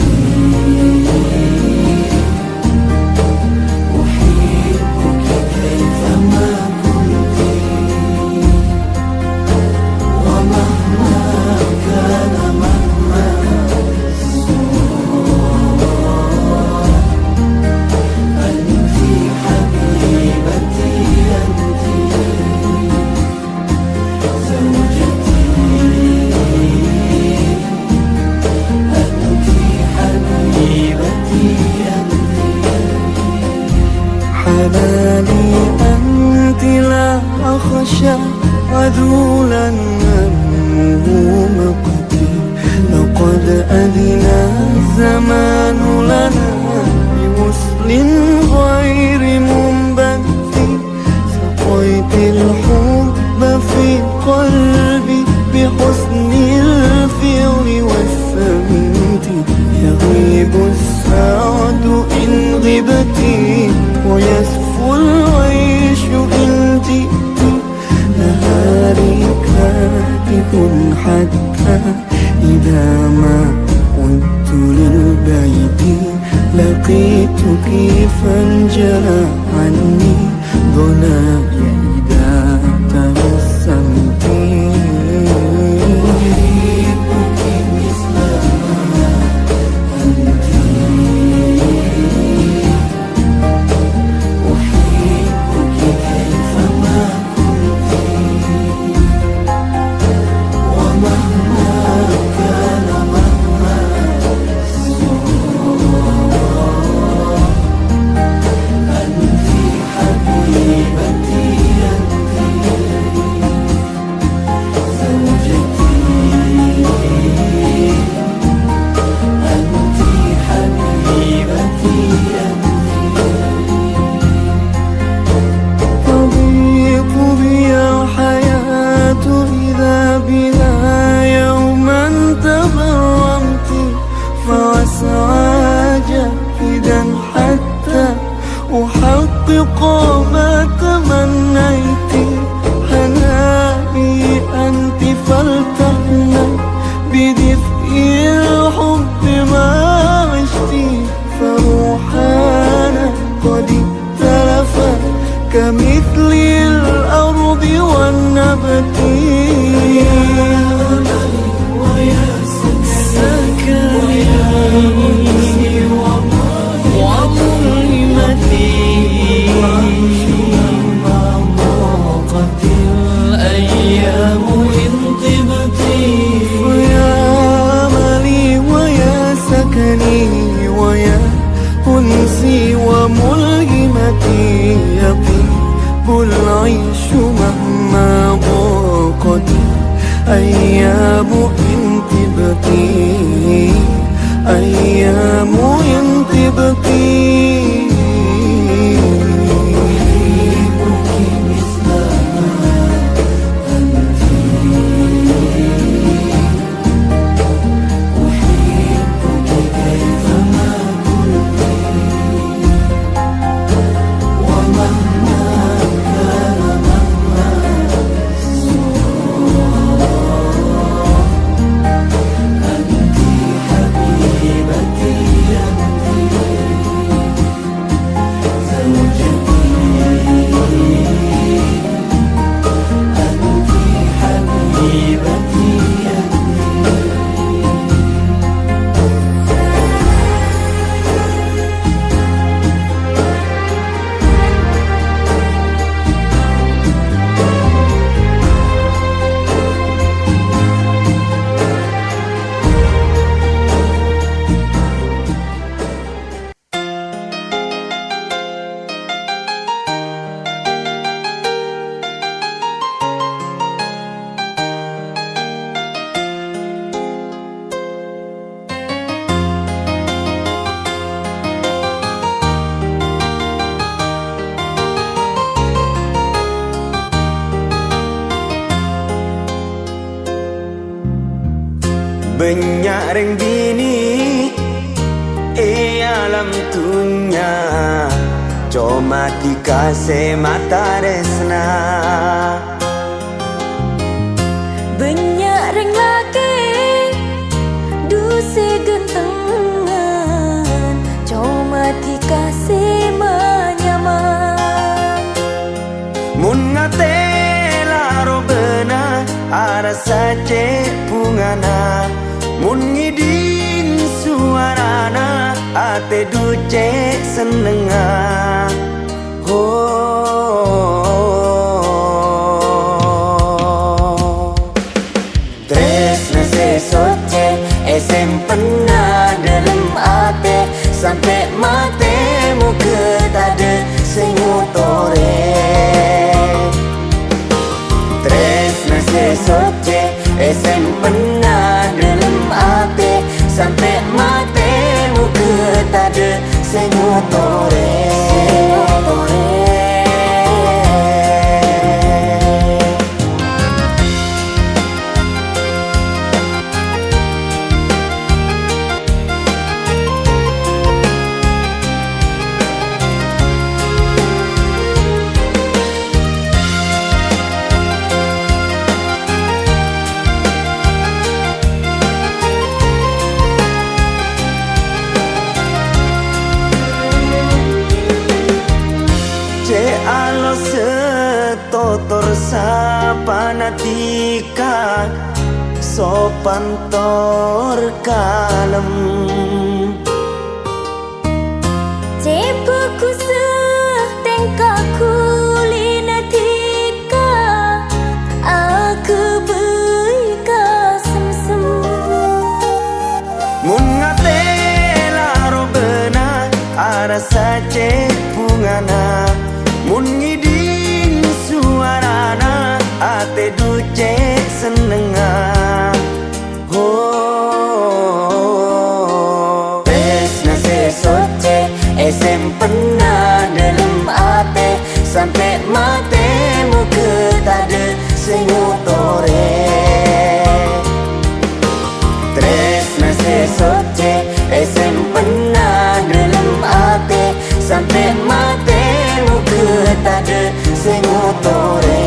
أحبك كيفما كنت ومهما كان مهما أنت حبيبتي أنت زوجتي أنت حبيبتي أنت حلالي أنت لا أخشى عذولا منه مقتي لقد أذن الزمان لنا بوصل غير منبت سقيت الحب في قلبي بحسن الفعل والسمت يغيب السعد إن غبتي ويسفو العيش إن جئت نهاري كاتب حتى إذا ما عدت للبيت لقيتك فانجلى عني ظناي إذا تبسمت أحبك مثلما أنت أحبك كيفما كنت ومهما كان مهما أنت حبيبتي أنت زوجتي أنت حبيبتي أنت تضيق بي الحياة إذا بنا يوما تبرمت فأسعى جاهدا حتى أحقق ما تمنيت حناني أنت فلتهنى بدفء الحب ما عشت فروحانا قد اختلفا كمثل الأرض والنبت ويا سكني وظلمتي ما ضاقت الأيام إن طبت ويا أملي ويا سكني ويا أنسي وملهمتي يطيب العيش مهما ضاقت أيام إن طبتي أيام إن طبتي أحبك مثلما أنت أحبك كيفما كنت ومهما كان مهما أنت حبيبتي banyak ring bini alam dunia, cuma dikasih mata resna. Banyak ring laki dusi gentengan, cuma dikasih menyaman. Mun ngate laro bena ada saja bungana, mun ngiding suarana ate duce senenga. Tresna sesoce esem pernah dalam ate, sampai mate muka tade sengutore. Tresna sesoce esem pernah dalam ate, sampai mate muka tade sengutore. Alo setotor sapanatika, sopan tor kalem. Cepaku setengkaku linatika, aku beika sem-sem. Mun ngate laro bena ada saja bungana, mun ngiding suarana ate duce senenga. Tresna sesoce esem pernah dalam ate, sampai mate muka tade sengutore. Tresna sesoce esem pernah dalam ate, sampai mate muka tade sengutore.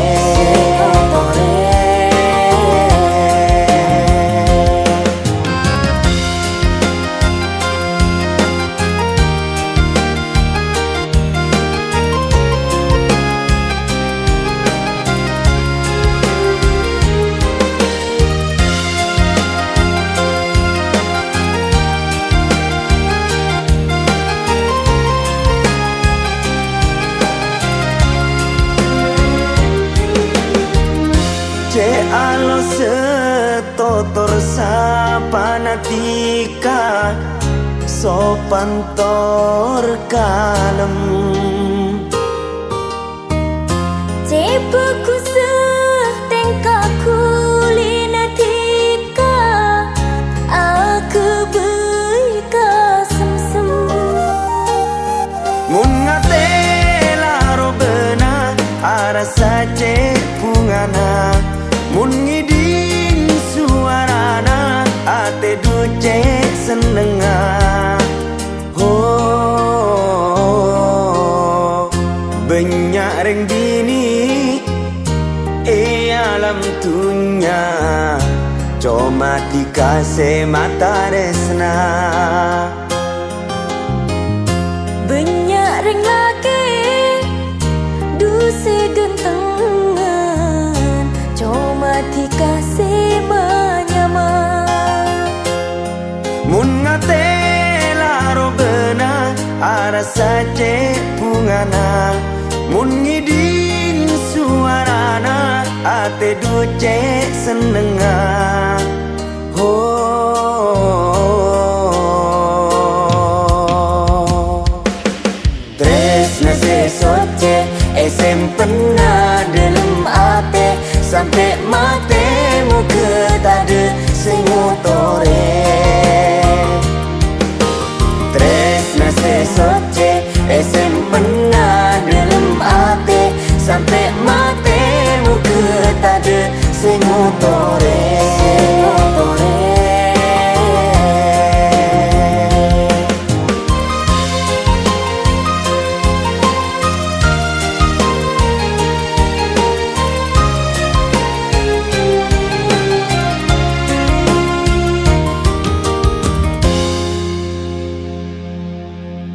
Alo setotor sapanatika, sopan tor kalem. Cepaku setengkaku linatika, aku beika sem-sem. Mun ngate laro bena ada saja bungana, mun ngiding suarana ate duce senenga. Banyak ring bini alam dunia, cuma dikasih mata resna. Banyak ring laki dusi gentengan, cuma dikasih menyaman. Mun ngate laro bena ada saja bungana, mun ngiding suarana ate duce senenga. Tresna sesoce esem pernah dalam ate, sampai mate muka tade sengutore. Tresna sesoce esem pernah dalam ate, sampai mate muka tade sengutore.